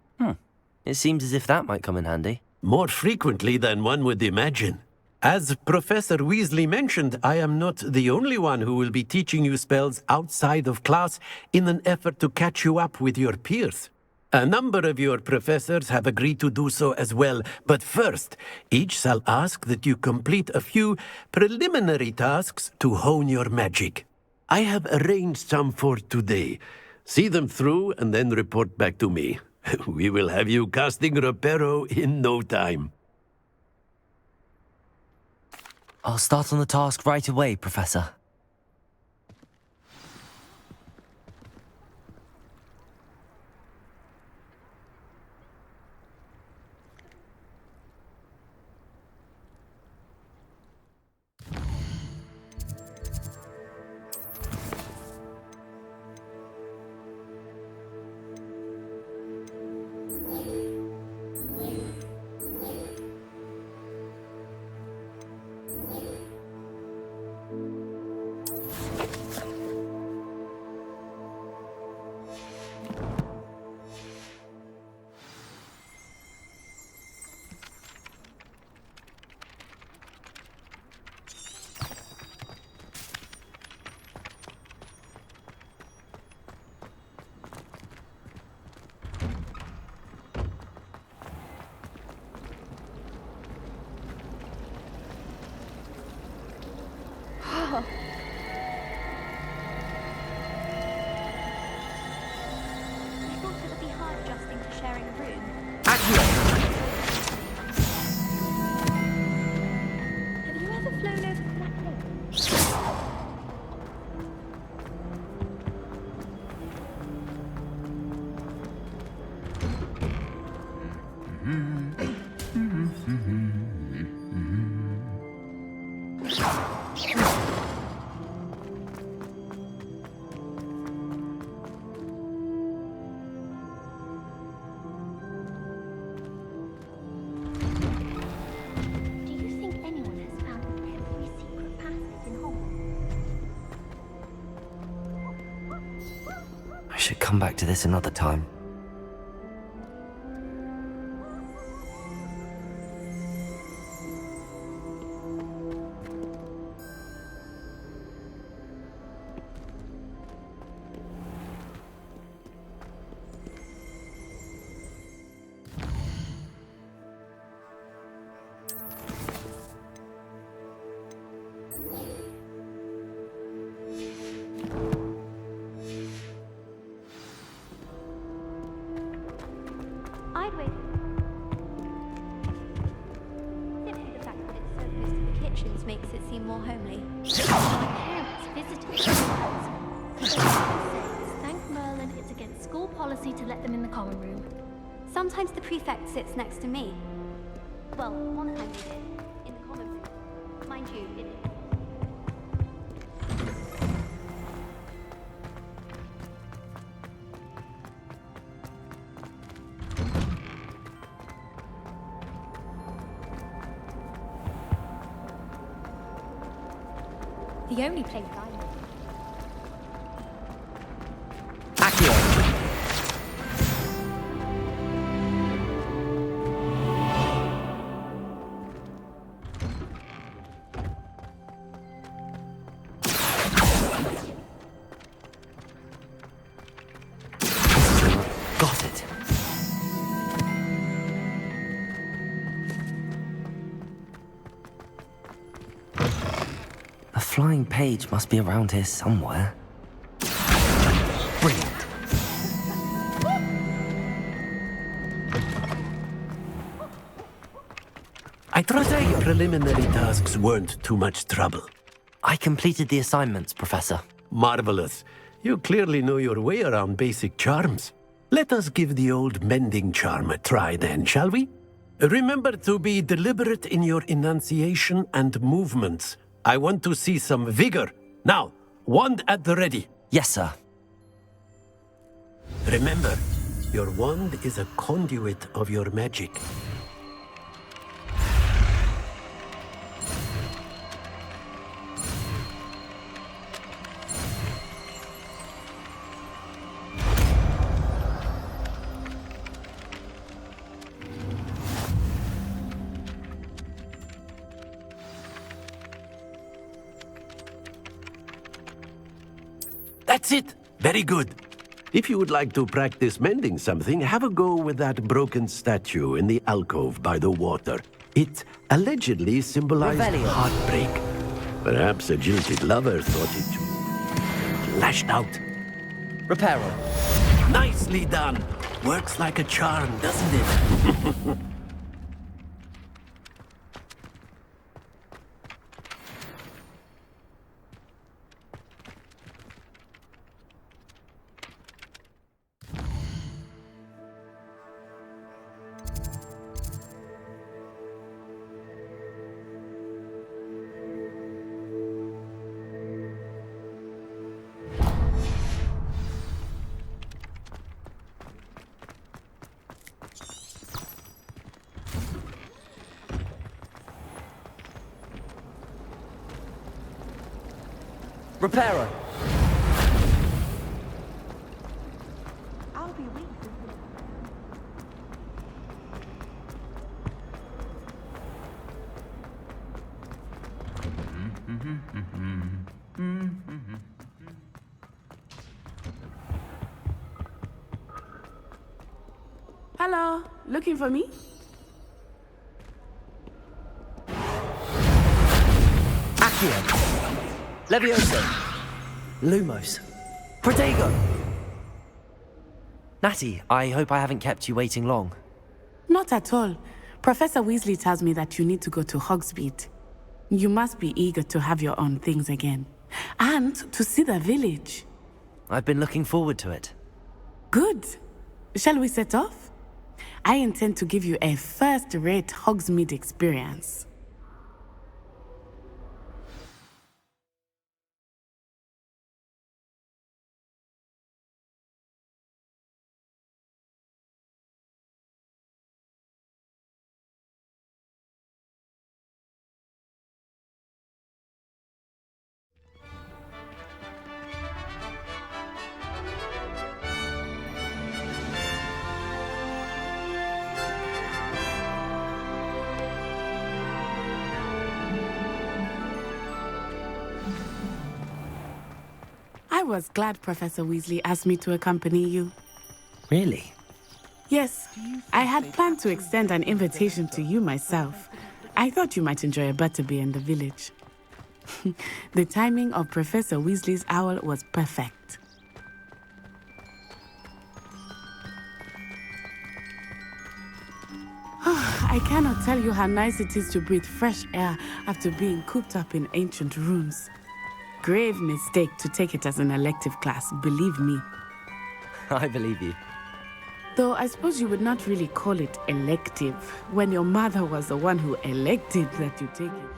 It seems as if that might come in handy. More frequently than one would imagine. As Professor Weasley mentioned, I am not the only one who will be teaching you spells outside of class in an effort to catch you up with your peers. A number of your professors have agreed to do so as well, but first, each shall ask that you complete a few preliminary tasks to hone your magic. I have arranged some for today. See them through and then report back to me. We will have you casting Reparo in no time. I'll start on the task right away, Professor. I should come back to this another time. I'd wait. Simply the fact that it's so close to the kitchens makes it seem more homely. My parents visited thank Merlin it's against school policy to let them in the common room. Sometimes the prefect sits next to me. Well, one time we did, in the common room. Mind you, the only place I know. Got it. A flying page must be around here somewhere. Brilliant. I trust your preliminary tasks weren't too much trouble. I completed the assignments, Professor. Marvelous. You clearly know your way around basic charms. Let us give the old mending charm a try then, shall we? Remember to be deliberate in your enunciation and movements. I want to see some vigor. Now, wand at the ready. Yes, sir. Remember, your wand is a conduit of your magic. That's it. Very good. If you would like to practice mending something, have a go with that broken statue in the alcove by the water. It allegedly symbolized Revelio. heartbreak. Perhaps a jilted lover thought it lashed out. Reparo. Nicely done. Works like a charm, doesn't it? Reparo. I'll be weak. Hello, looking for me? Accio. Levioso. Lumos. Protego. Natty, I hope I haven't kept you waiting long. Not at all. Professor Weasley tells me that you need to go to Hogsmeade. You must be eager to have your own things again. And to see the village. I've been looking forward to it. Good. Shall we set off? I intend to give you a first-rate Hogsmeade experience. I was glad Professor Weasley asked me to accompany you. Really? Yes, I had planned to extend an invitation to you myself. I thought you might enjoy a butterbeer in the village. The timing of Professor Weasley's owl was perfect. I cannot tell you how nice it is to breathe fresh air after being cooped up in ancient rooms. Grave mistake to take it as an elective class, believe me. I believe you. Though I suppose you would not really call it elective when your mother was the one who elected that you take it.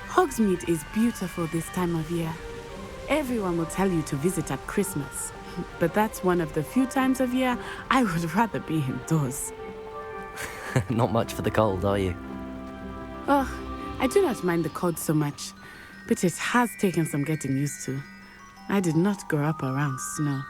Hogsmeade is beautiful this time of year. Everyone will tell you to visit at Christmas, but that's one of the few times of year I would rather be indoors. Not much for the cold, are you? Oh, I do not mind the cold so much, but it has taken some getting used to. I did not grow up around snow.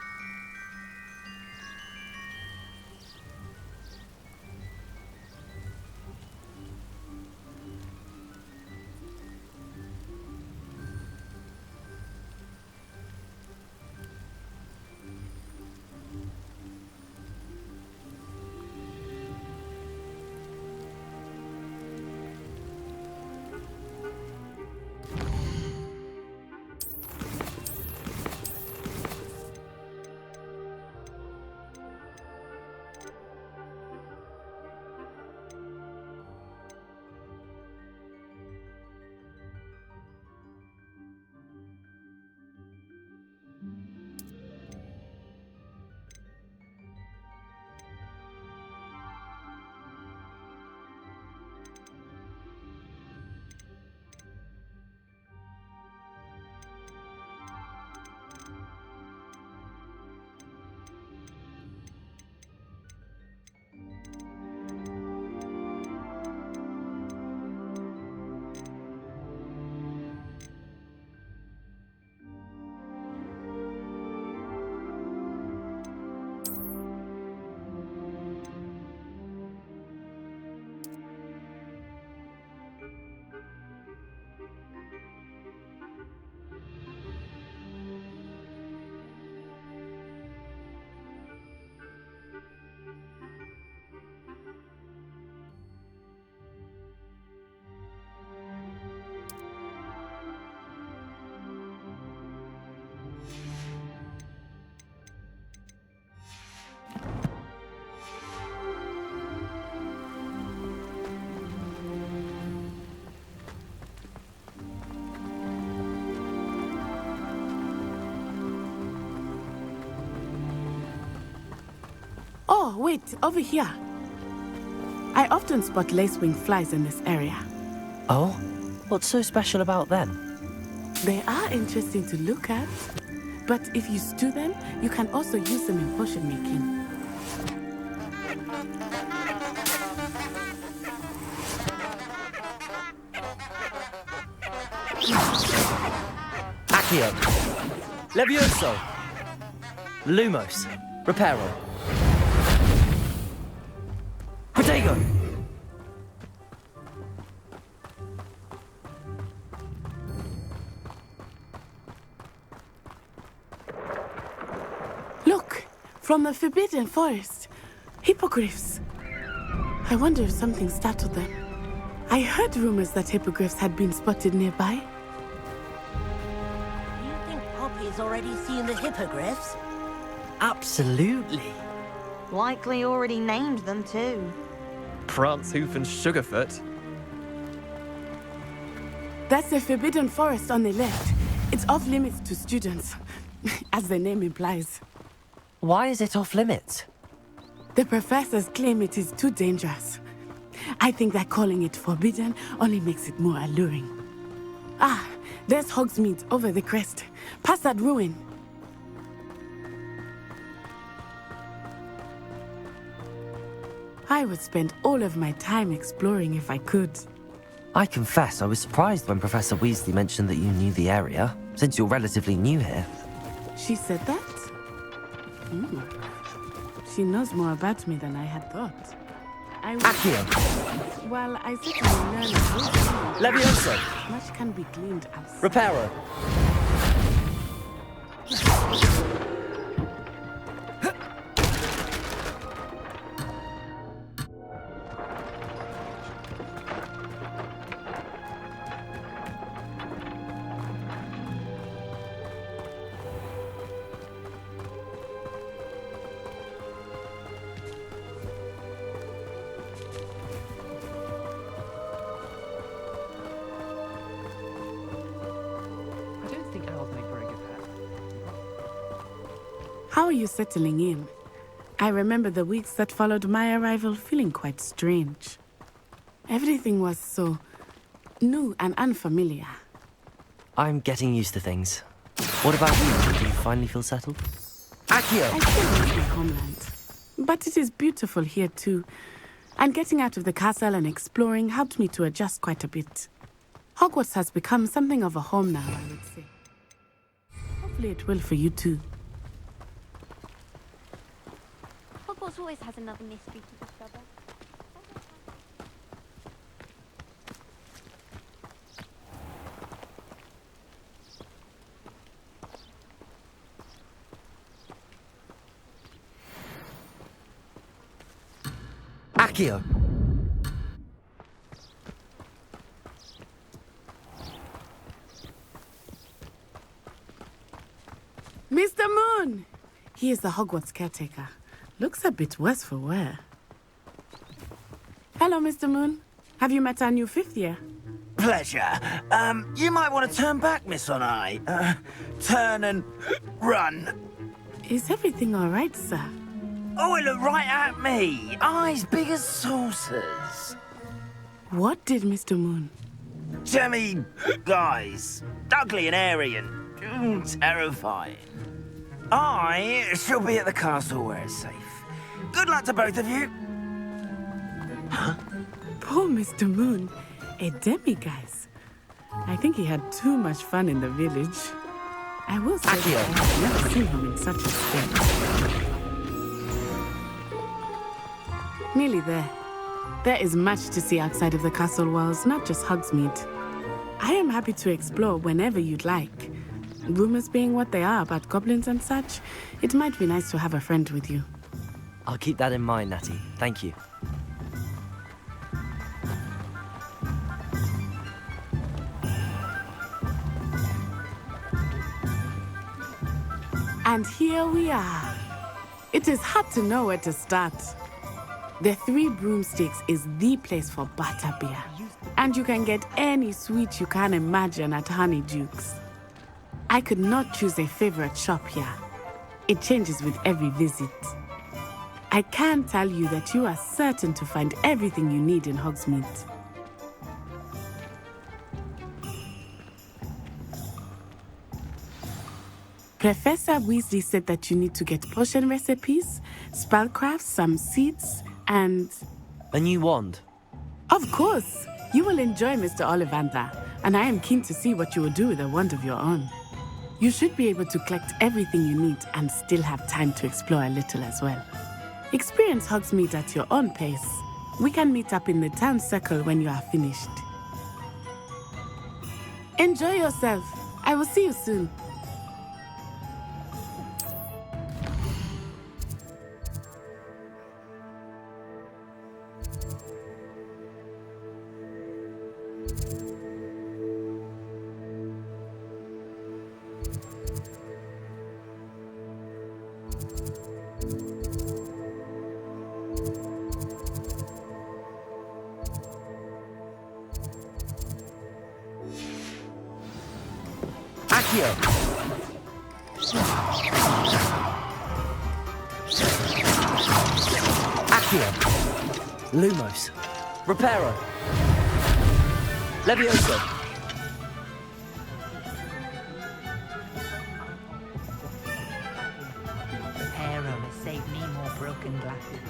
Oh, wait, over here. I often spot lacewing flies in this area. Oh? What's so special about them? They are interesting to look at, but if you stew them, you can also use them in potion making. Accio. Levioso. Lumos. Reparo. Protego. Look, from the Forbidden Forest. Hippogriffs. I wonder if something startled them. I heard rumors that hippogriffs had been spotted nearby. Do you think Poppy's already seen the hippogriffs? Absolutely. Likely already named them too. Prance, Hoof, and Sugarfoot. That's the Forbidden Forest on the left. It's off limits to students, as the name implies. Why is it off limits? The professors claim it is too dangerous. I think that calling it forbidden only makes it more alluring. Ah, there's Hogsmeade over the crest. Past that ruin. I would spend all of my time exploring if I could. I confess I was surprised when Professor Weasley mentioned that you knew the area, since you're relatively new here. She said that? She knows more about me than I had thought. Accio. Well, I certainly learned a little. Levioso. Much can be gleaned as. Reparo. How are you settling in? I remember the weeks that followed my arrival feeling quite strange. Everything was so new and unfamiliar. I'm getting used to things. What about you? Do you finally feel settled? Accio! I still miss my homeland. But it is beautiful here too. And getting out of the castle and exploring helped me to adjust quite a bit. Hogwarts has become something of a home now, I would say. Hopefully it will for you too. Hogwarts always has another mystery to discover. Accio! Mr. Moon! He is the Hogwarts caretaker. Looks a bit worse for wear. Hello, Mr. Moon. Have you met our new fifth year? Pleasure. You might want to turn back, Miss Onai. Turn and run. Is everything all right, sir? Oh, it looked right at me. Eyes big as saucers. What did Mr. Moon? Jemmy, guys. Ugly and airy and terrifying. I shall be at the castle where it's safe. Good luck to both of you. Poor Mr. Moon. A demiguise. I think he had too much fun in the village. I will say that I've never seen him in such a state. Nearly there. There is much to see outside of the castle walls, not just Hogsmeade. I am happy to explore whenever you'd like. Rumors being what they are about goblins and such, it might be nice to have a friend with you. I'll keep that in mind, Natty. Thank you. And here we are. It is hard to know where to start. The Three Broomsticks is the place for butterbeer. And you can get any sweet you can imagine at Honeydukes. I could not choose a favorite shop here. It changes with every visit. I can tell you that you are certain to find everything you need in Hogsmeade. Professor Weasley said that you need to get potion recipes, spellcrafts, some seeds, and... A new wand? Of course! You will enjoy Mr. Ollivander, and I am keen to see what you will do with a wand of your own. You should be able to collect everything you need and still have time to explore a little as well. Experience Hogsmeade at your own pace. We can meet up in the town circle when you are finished. Enjoy yourself. I will see you soon. Accio! Accio! Lumos! Reparo! Levioso! Reparo has saved me more broken glasses.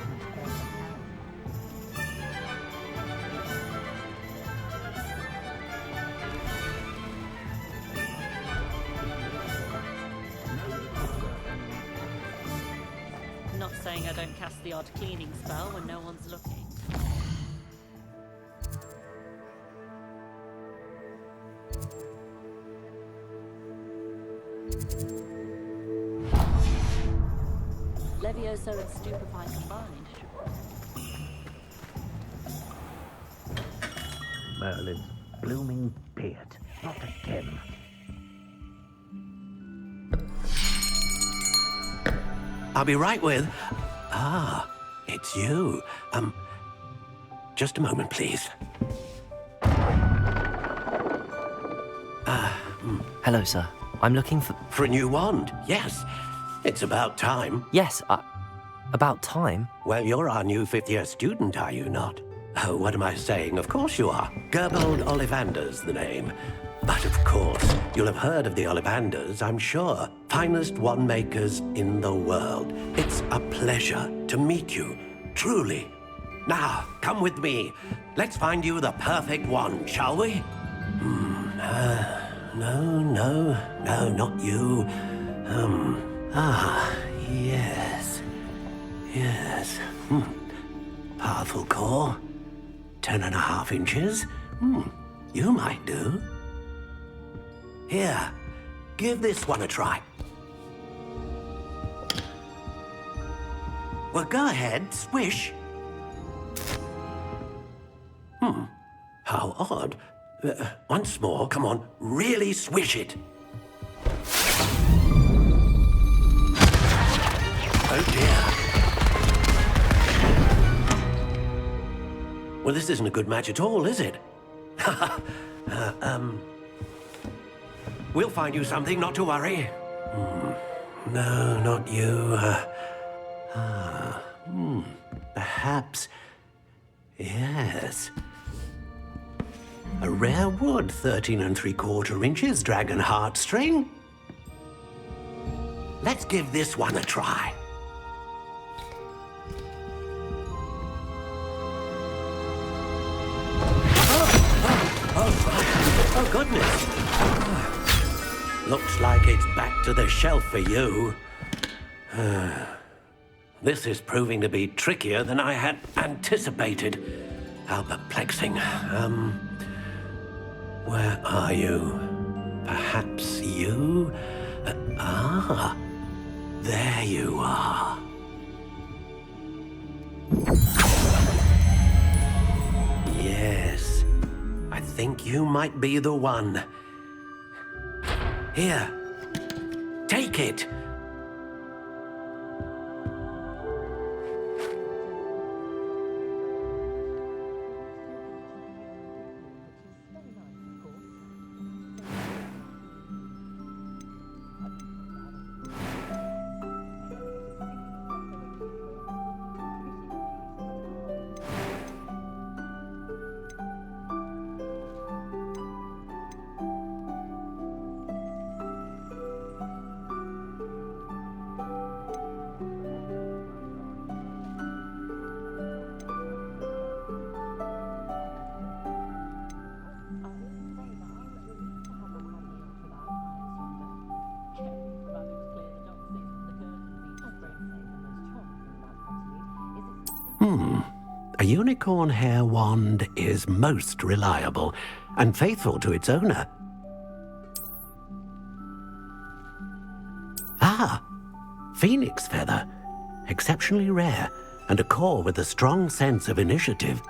Not saying I don't cast the odd cleaning spell when no one's looking. Levioso and Stupefy combined. Merlin's blooming beard. Not again. I'll be right with... Ah, it's you. Just a moment, please. Hello, sir. I'm looking for... For a new wand, yes. It's about time. Yes, about time? Well, you're our new fifth-year student, are you not? Oh, what am I saying? Of course you are. Gerbold Ollivander's the name. But of course, you'll have heard of the Ollivanders, I'm sure. Finest wand makers in the world. It's a pleasure to meet you, truly. Now, come with me. Let's find you the perfect wand, shall we? No, not you. Yes. Powerful core. 10.5 inches. You might do. Here, give this one a try. Well, go ahead, swish. How odd. Once more, come on, really swish it. Oh dear. Well, this isn't a good match at all, is it? We'll find you something, not to worry. No, not you. Perhaps... Yes. A rare wood, 13 3/4 inches, dragon heartstring. Let's give this one a try. Oh, goodness. Looks like it's back to the shelf for you. This is proving to be trickier than I had anticipated. How perplexing. Where are you? Perhaps you? There you are. Yes, I think you might be the one. Here, take it. unicorn hair wand is most reliable and faithful to its owner. Ah, phoenix feather. Exceptionally rare, and a core with a strong sense of initiative.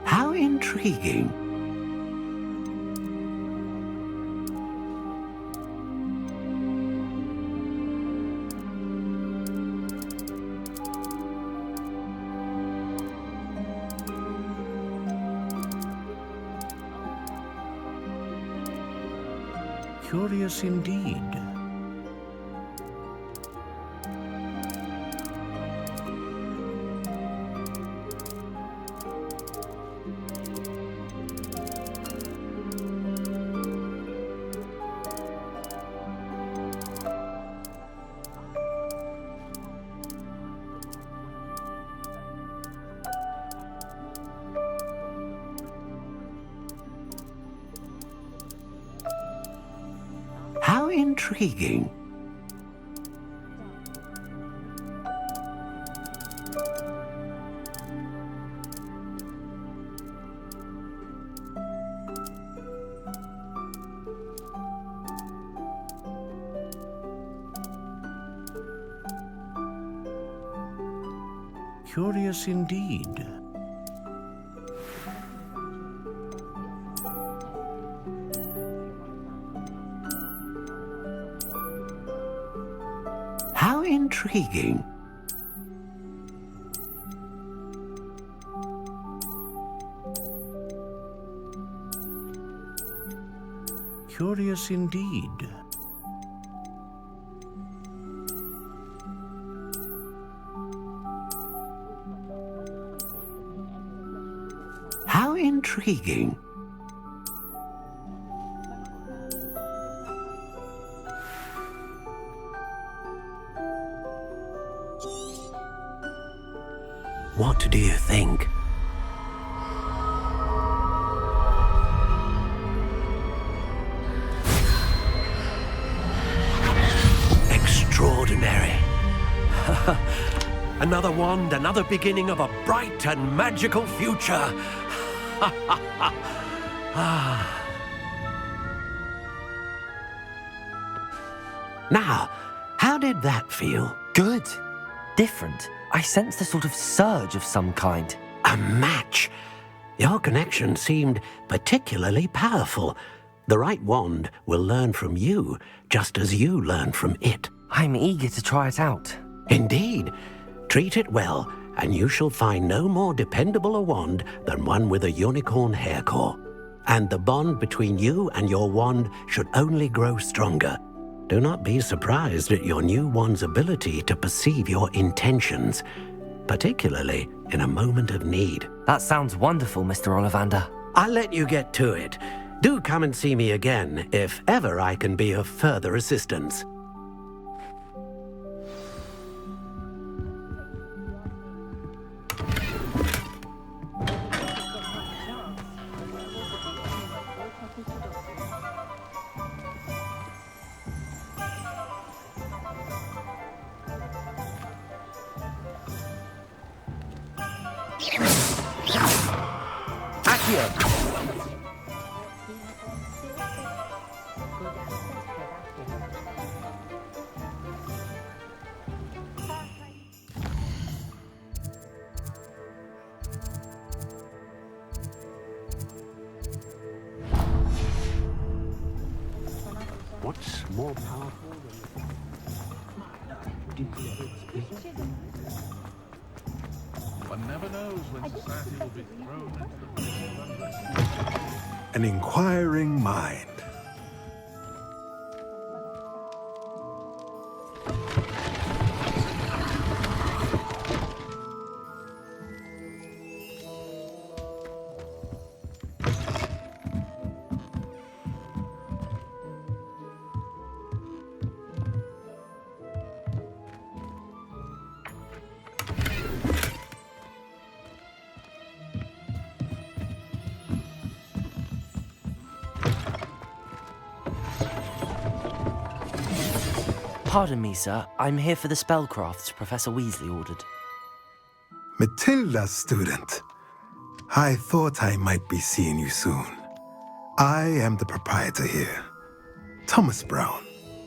How intriguing. Curious indeed. How intriguing. Curious indeed. How intriguing. Curious indeed. How intriguing. What do you think? Extraordinary. Another wand, another beginning of a bright and magical future. Now, how did that feel? Good. Different. I sensed a sort of surge of some kind. A match. Your connection seemed particularly powerful. The right wand will learn from you, just as you learn from it. I'm eager to try it out. Indeed. Treat it well, and you shall find no more dependable a wand than one with a unicorn hair core. And the bond between you and your wand should only grow stronger. Do not be surprised at your new wand's ability to perceive your intentions, particularly in a moment of need. That sounds wonderful, Mr. Ollivander. I'll let you get to it. Do come and see me again if ever I can be of further assistance. What's more powerful One never knows when society will be thrown into the An inquiring mind. Pardon me, sir. I'm here for the spellcrafts Professor Weasley ordered. Matilda's student. I thought I might be seeing you soon. I am the proprietor here, Thomas Brown.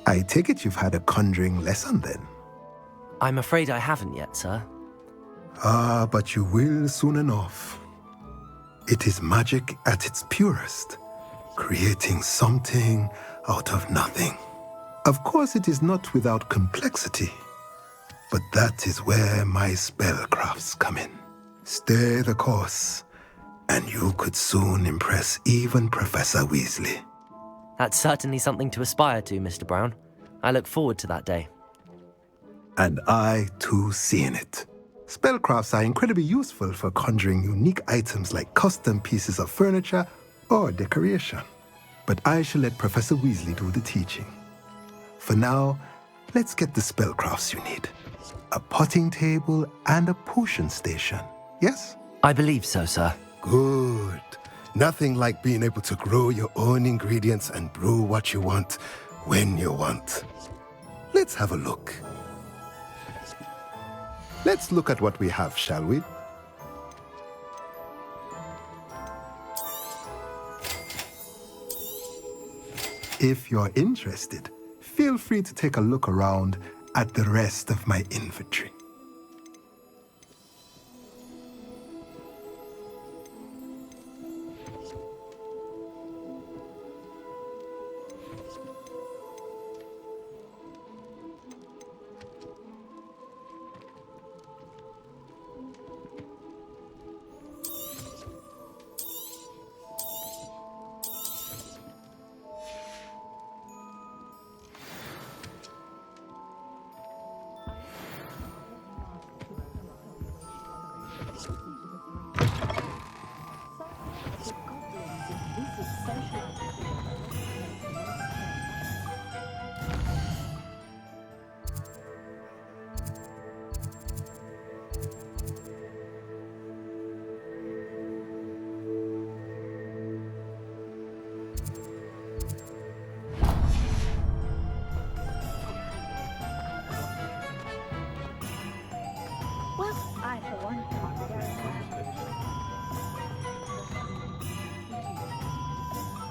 I take it you've had a conjuring lesson then? I'm afraid I haven't yet, sir. Ah, but you will soon enough. It is magic at its purest, creating something out of nothing. Of course, it is not without complexity, but that is where my spellcrafts come in. Stay the course, and you could soon impress even Professor Weasley. That's certainly something to aspire to, Mr. Brown. I look forward to that day. And I, too, seeing it. Spellcrafts are incredibly useful for conjuring unique items like custom pieces of furniture or decoration. But I shall let Professor Weasley do the teaching. For now, let's get the spellcrafts you need. A potting table and a potion station, yes? I believe so, sir. Good. Nothing like being able to grow your own ingredients and brew what you want when you want. Let's have a look. Let's look at what we have, shall we? If you're interested, feel free to take a look around at the rest of my inventory.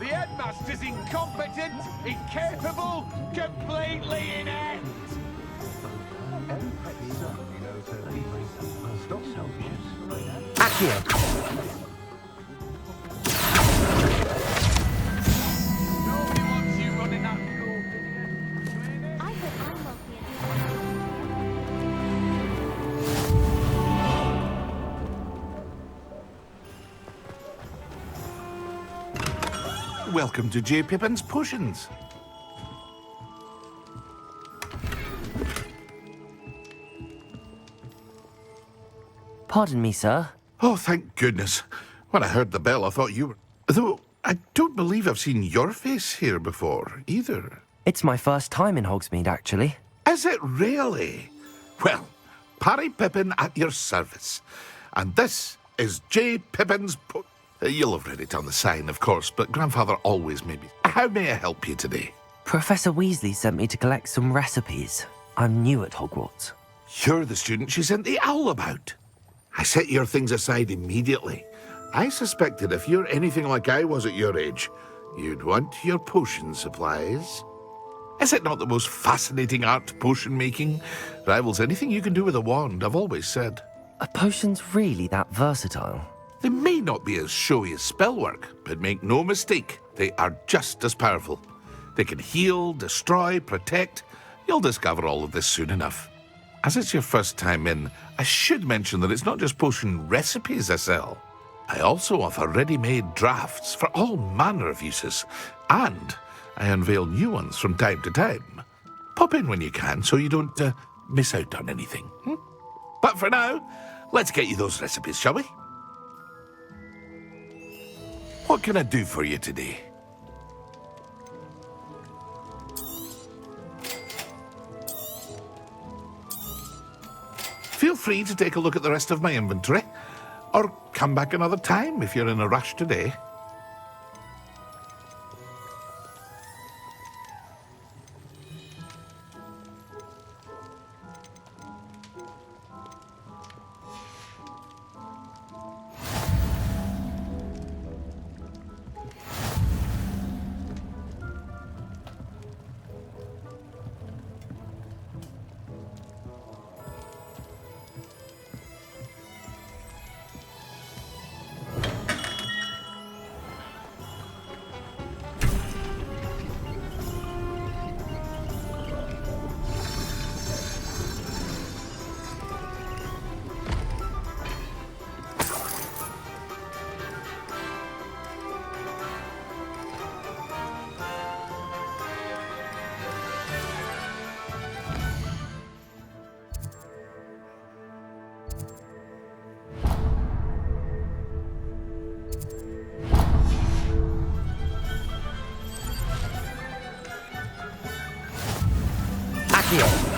The headmaster's incompetent, incapable, completely inept! Accio! Nobody wants you running that school. I hope I'm wealthy Welcome to J. Pippin's Potions. Pardon me, sir. Oh, thank goodness. When I heard the bell, I thought you were... Though, I don't believe I've seen your face here before, either. It's my first time in Hogsmeade, actually. Is it really? Well, Parry Pippin at your service. And this is J. Pippin's You'll have read it on the sign, of course, but Grandfather always made me... How may I help you today? Professor Weasley sent me to collect some recipes. I'm new at Hogwarts. You're the student she sent the owl about. I set your things aside immediately. I suspected if you're anything like I was at your age, you'd want your potion supplies. Is it not the most fascinating art, potion making? Rivals anything you can do with a wand, I've always said. Are potions really that versatile? They may not be as showy as spellwork, but make no mistake, they are just as powerful. They can heal, destroy, protect. You'll discover all of this soon enough. As it's your first time in, I should mention that it's not just potion recipes I sell. I also offer ready-made drafts for all manner of uses, and I unveil new ones from time to time. Pop in when you can so you don't miss out on anything. But for now, let's get you those recipes, shall we? What can I do for you today? Feel free to take a look at the rest of my inventory, or come back another time if you're in a rush today. Accio!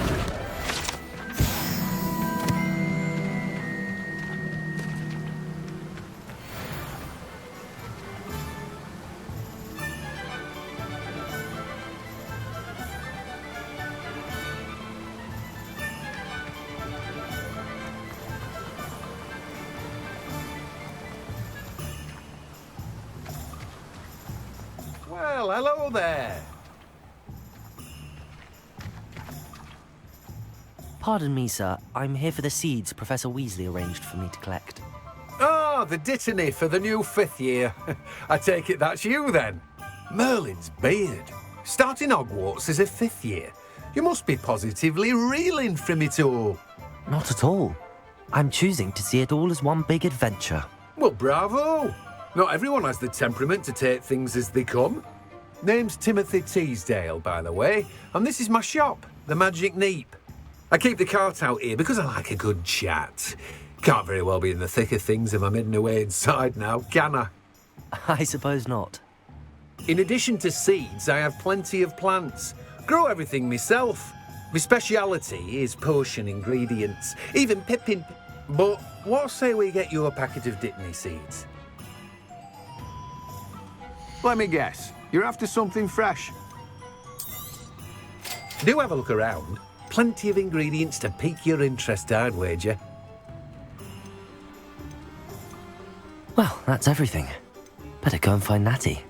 Well, hello there. Pardon me, sir. I'm here for the seeds Professor Weasley arranged for me to collect. Ah, the dittany for the new 5th year. I take it that's you then. Merlin's beard. Starting Hogwarts as a 5th year. You must be positively reeling from it all. Not at all. I'm choosing to see it all as one big adventure. Well, bravo. Not everyone has the temperament to take things as they come. Name's Timothy Teasdale, by the way, and this is my shop, the Magic Neep. I keep the cart out here because I like a good chat. Can't very well be in the thick of things if I'm hidden away inside now, can I? I suppose not. In addition to seeds, I have plenty of plants. Grow everything myself. My speciality is potion ingredients, even pippin. But what say we get you a packet of Dittany seeds? Let me guess. You're after something fresh. Do have a look around. Plenty of ingredients to pique your interest, I'd wager. Well, that's everything. Better go and find Natty.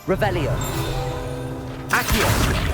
Revelio. Accio.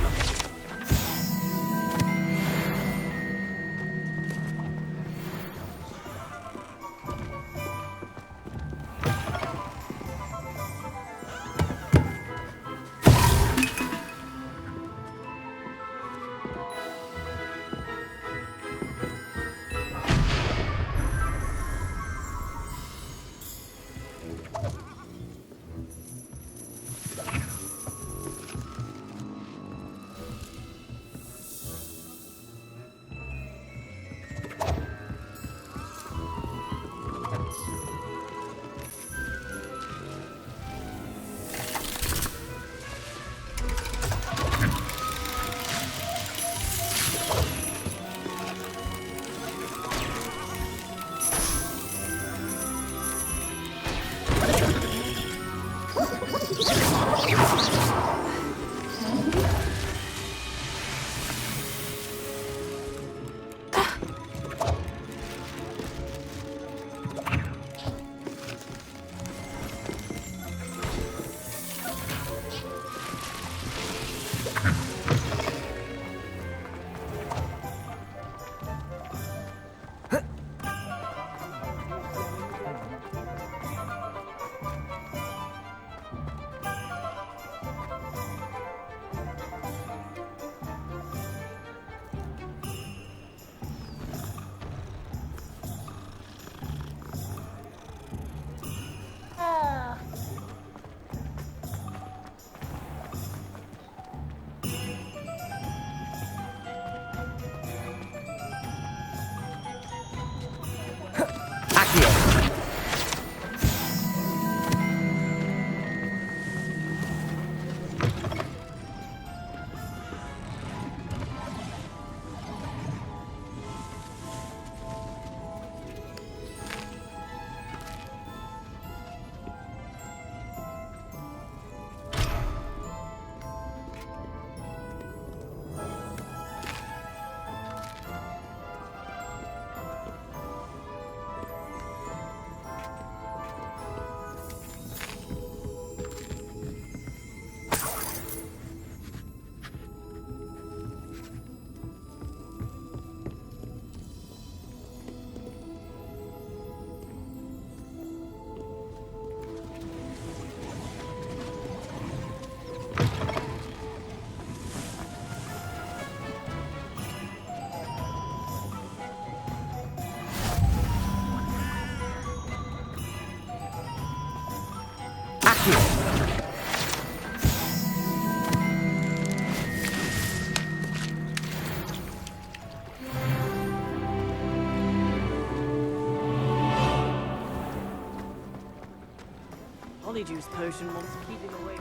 Polyjuice potion wants keeping away.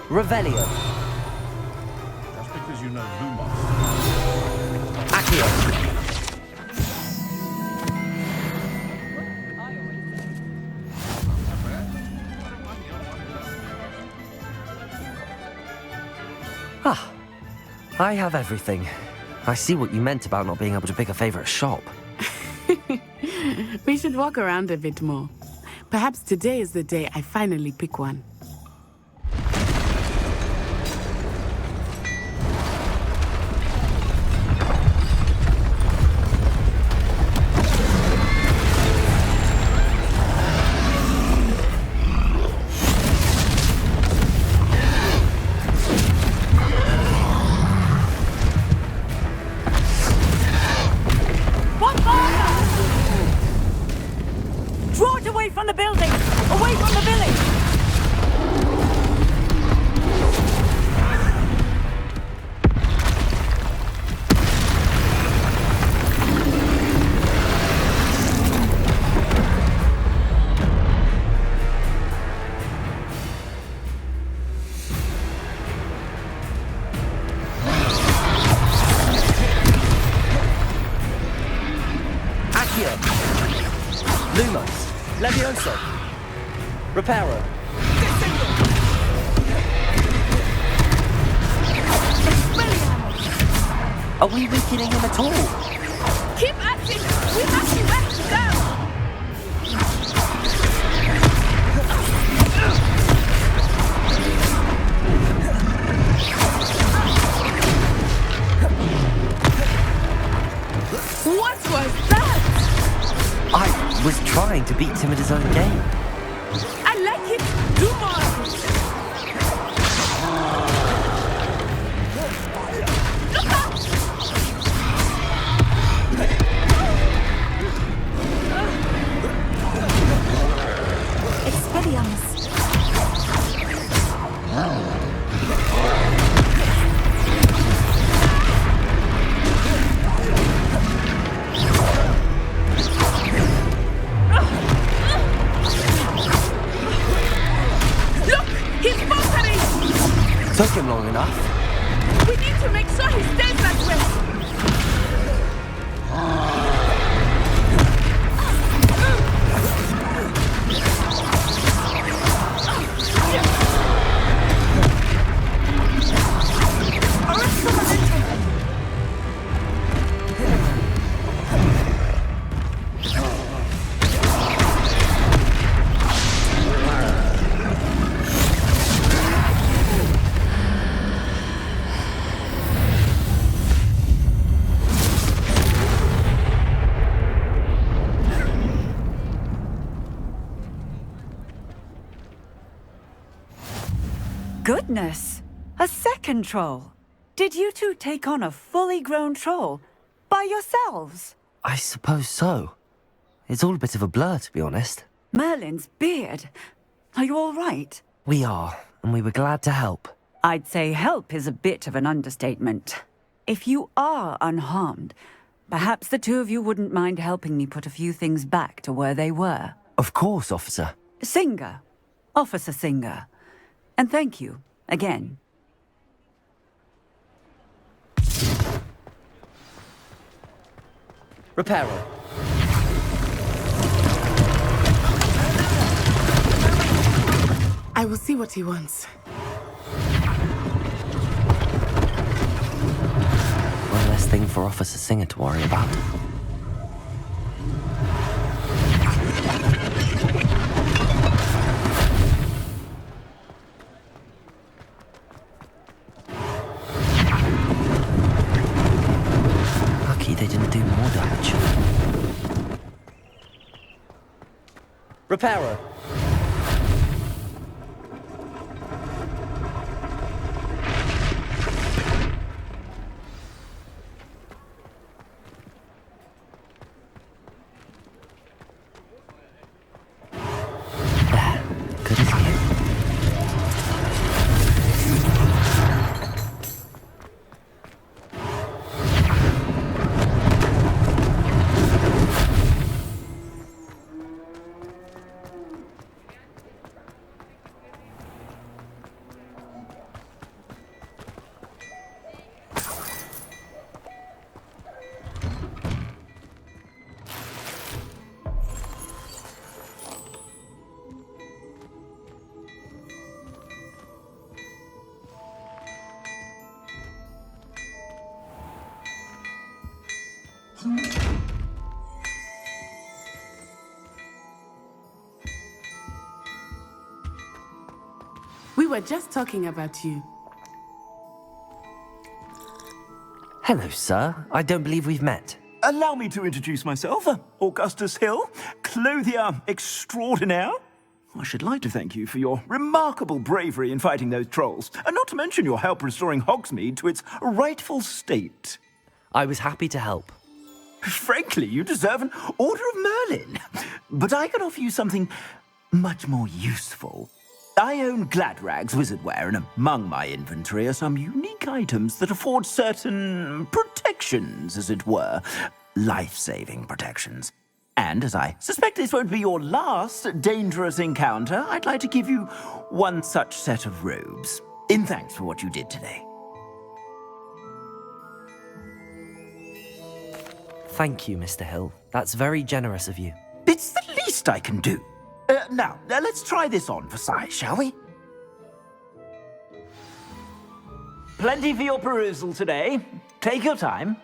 Revelio. Just because you know Lumos. Accio. Ah, I have everything. I see what you meant about not being able to pick a favorite shop. We should walk around a bit more. Perhaps today is the day I finally pick one. From the building! Away from the village! Accio. Lumos. Levioso. Reparo. Are we weakening him at all? Keep acting! We have to back him down! What was that? I was trying to beat him at his own game. I like it. Do more of it. Look out! Expelliarmus. Took him long enough. We need to make sure he stays that way! Goodness! A second troll. Did you two take on a fully grown troll by yourselves? I suppose so. It's all a bit of a blur, to be honest. Merlin's beard. Are you all right? We are, and we were glad to help. I'd say help is a bit of an understatement. If you are unharmed, perhaps the two of you wouldn't mind helping me put a few things back to where they were. Of course, officer. Singer. Officer Singer. And thank you, again. Reparo. I will see what he wants. One less thing for Officer Singer to worry about. Lucky they didn't do more damage. Reparo. Good as new. We were just talking about you. Hello, sir. I don't believe we've met. Allow me to introduce myself, Augustus Hill, clothier extraordinaire. I should like to thank you for your remarkable bravery in fighting those trolls, and not to mention your help restoring Hogsmeade to its rightful state. I was happy to help. Frankly, you deserve an Order of Merlin. But I can offer you something much more useful. I own Gladrag's wizardware, and among my inventory are some unique items that afford certain protections, as it were. Life-saving protections. And as I suspect this won't be your last dangerous encounter, I'd like to give you one such set of robes, in thanks for what you did today. Thank you, Mr. Hill. That's very generous of you. It's the least I can do. Now, let's try this on for size, shall we? Plenty for your perusal today. Take your time.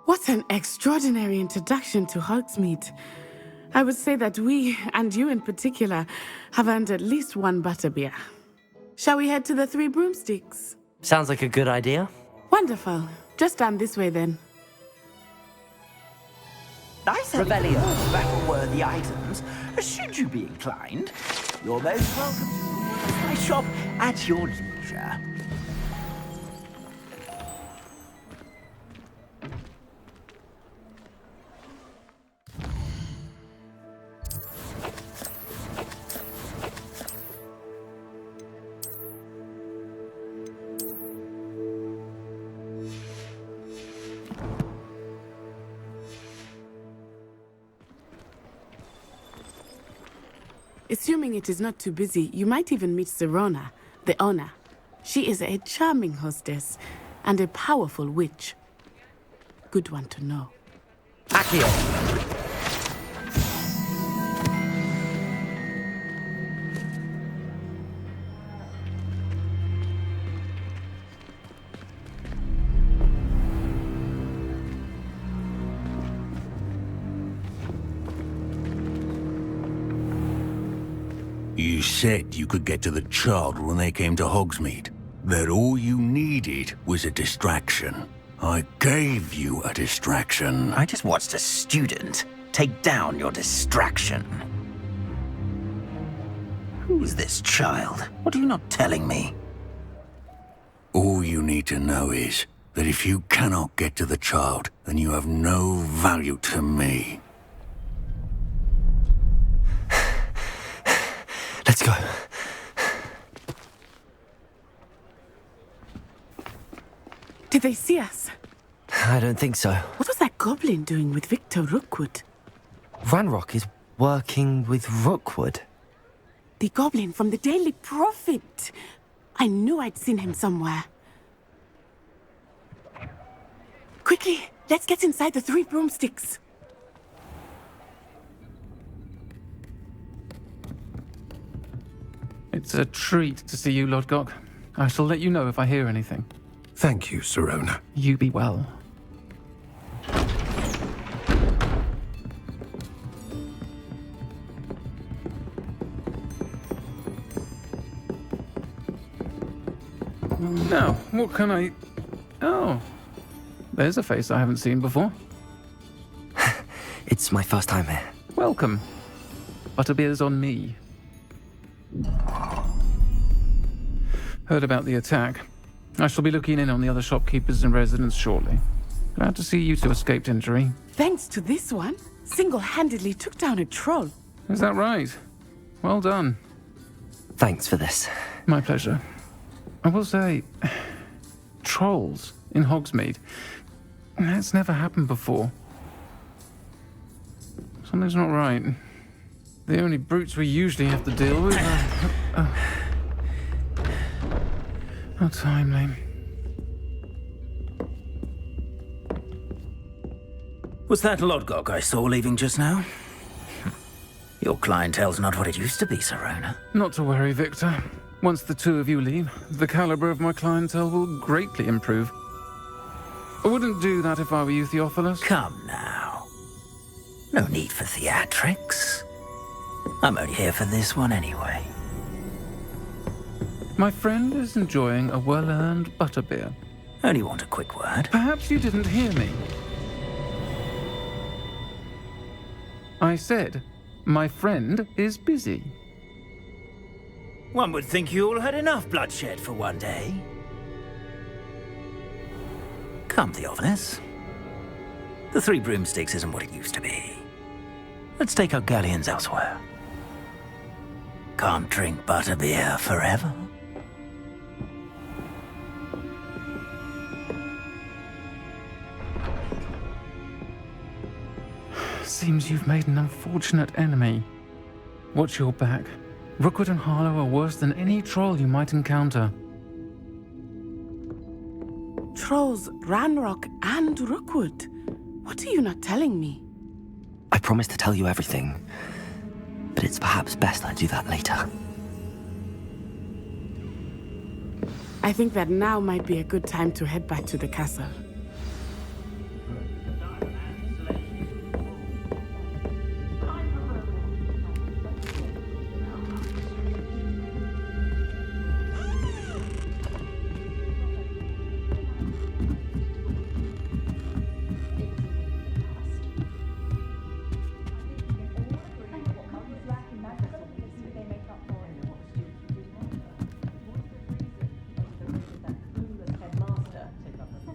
What an extraordinary introduction to Hogsmeade. I would say that we, and you in particular, have earned at least one butterbeer. Shall we head to the Three Broomsticks? Sounds like a good idea. Wonderful. Just down this way then. I said battle-worthy items. Should you be inclined, you're most welcome to my shop at your leisure. Assuming it is not too busy, you might even meet Sirona, the owner. She is a charming hostess and a powerful witch. Good one to know. Accio! You said you could get to the child when they came to Hogsmeade. That all you needed was a distraction. I gave you a distraction. I just watched a student take down your distraction. Who is this child? What are you not telling me? All you need to know is that if you cannot get to the child, then you have no value to me. Let's go. Did they see us? I don't think so. What was that goblin doing with Victor Rookwood? Ranrock is working with Rookwood. The goblin from the Daily Prophet. I knew I'd seen him somewhere. Quickly, let's get inside the 3 broomsticks. It's a treat to see you, Lodgok. I shall let you know if I hear anything. Thank you, Sirona. You be well. Now, what can I... Oh, there's a face I haven't seen before. It's my first time here. Welcome. Butterbeer's on me. Heard about the attack. I shall be looking in on the other shopkeepers and residents shortly. Glad to see you two escaped injury. Thanks to this one, single-handedly took down a troll. Is that right? Well done. Thanks for this. My pleasure. I will say, trolls in Hogsmeade. That's never happened before. Something's not right. The only brutes we usually have to deal with are... How timely. Was that Lodgok I saw leaving just now? Your clientele's not what it used to be, Sirona. Not to worry, Victor. Once the two of you leave, the caliber of my clientele will greatly improve. I wouldn't do that if I were you, Theophilus. Come now. No need for theatrics. I'm only here for this one anyway. My friend is enjoying a well-earned butterbeer. Only want a quick word. Perhaps you didn't hear me. I said, my friend is busy. One would think you all had enough bloodshed for one day. Come, Theophilus. The 3 broomsticks isn't what it used to be. Let's take our galleons elsewhere. Can't drink butterbeer forever. Seems you've made an unfortunate enemy. Watch your back. Rookwood and Harlow are worse than any troll you might encounter. Trolls, Ranrock, and Rookwood. What are you not telling me? I promised to tell you everything, but it's perhaps best I do that later. I think that now might be a good time to head back to the castle.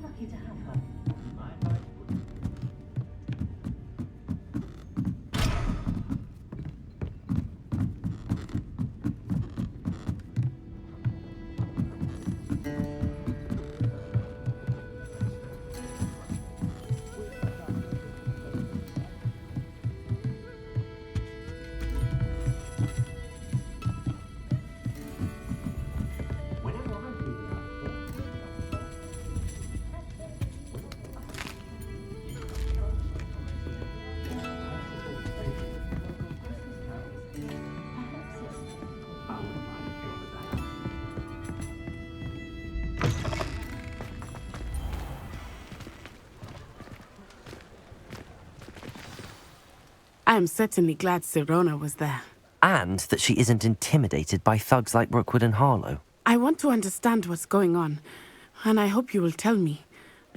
Lucky to I'm certainly glad Sirona was there. And that she isn't intimidated by thugs like Rookwood and Harlow. I want to understand what's going on, and I hope you will tell me.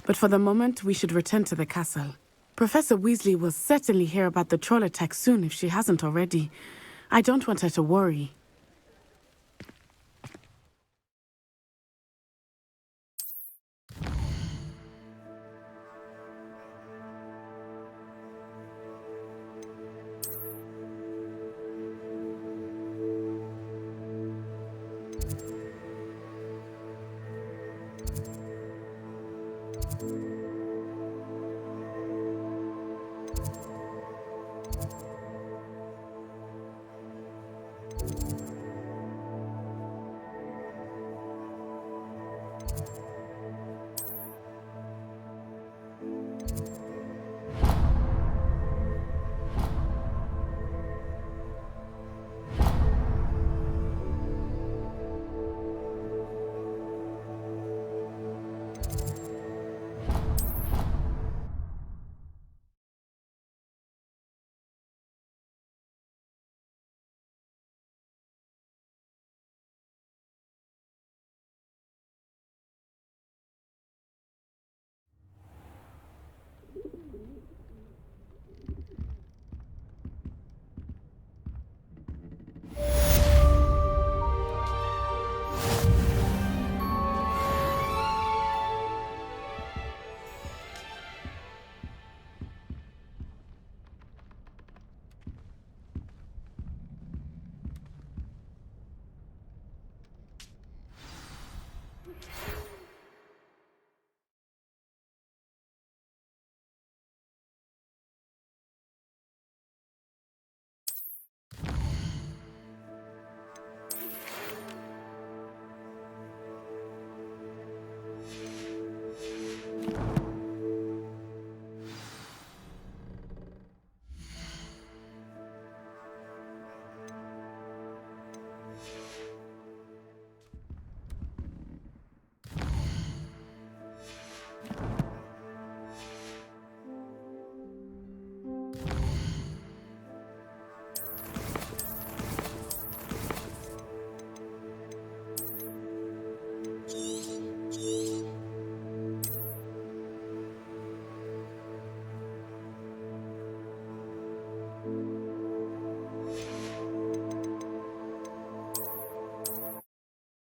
But for the moment, we should return to the castle. Professor Weasley will certainly hear about the troll attack soon if she hasn't already. I don't want her to worry.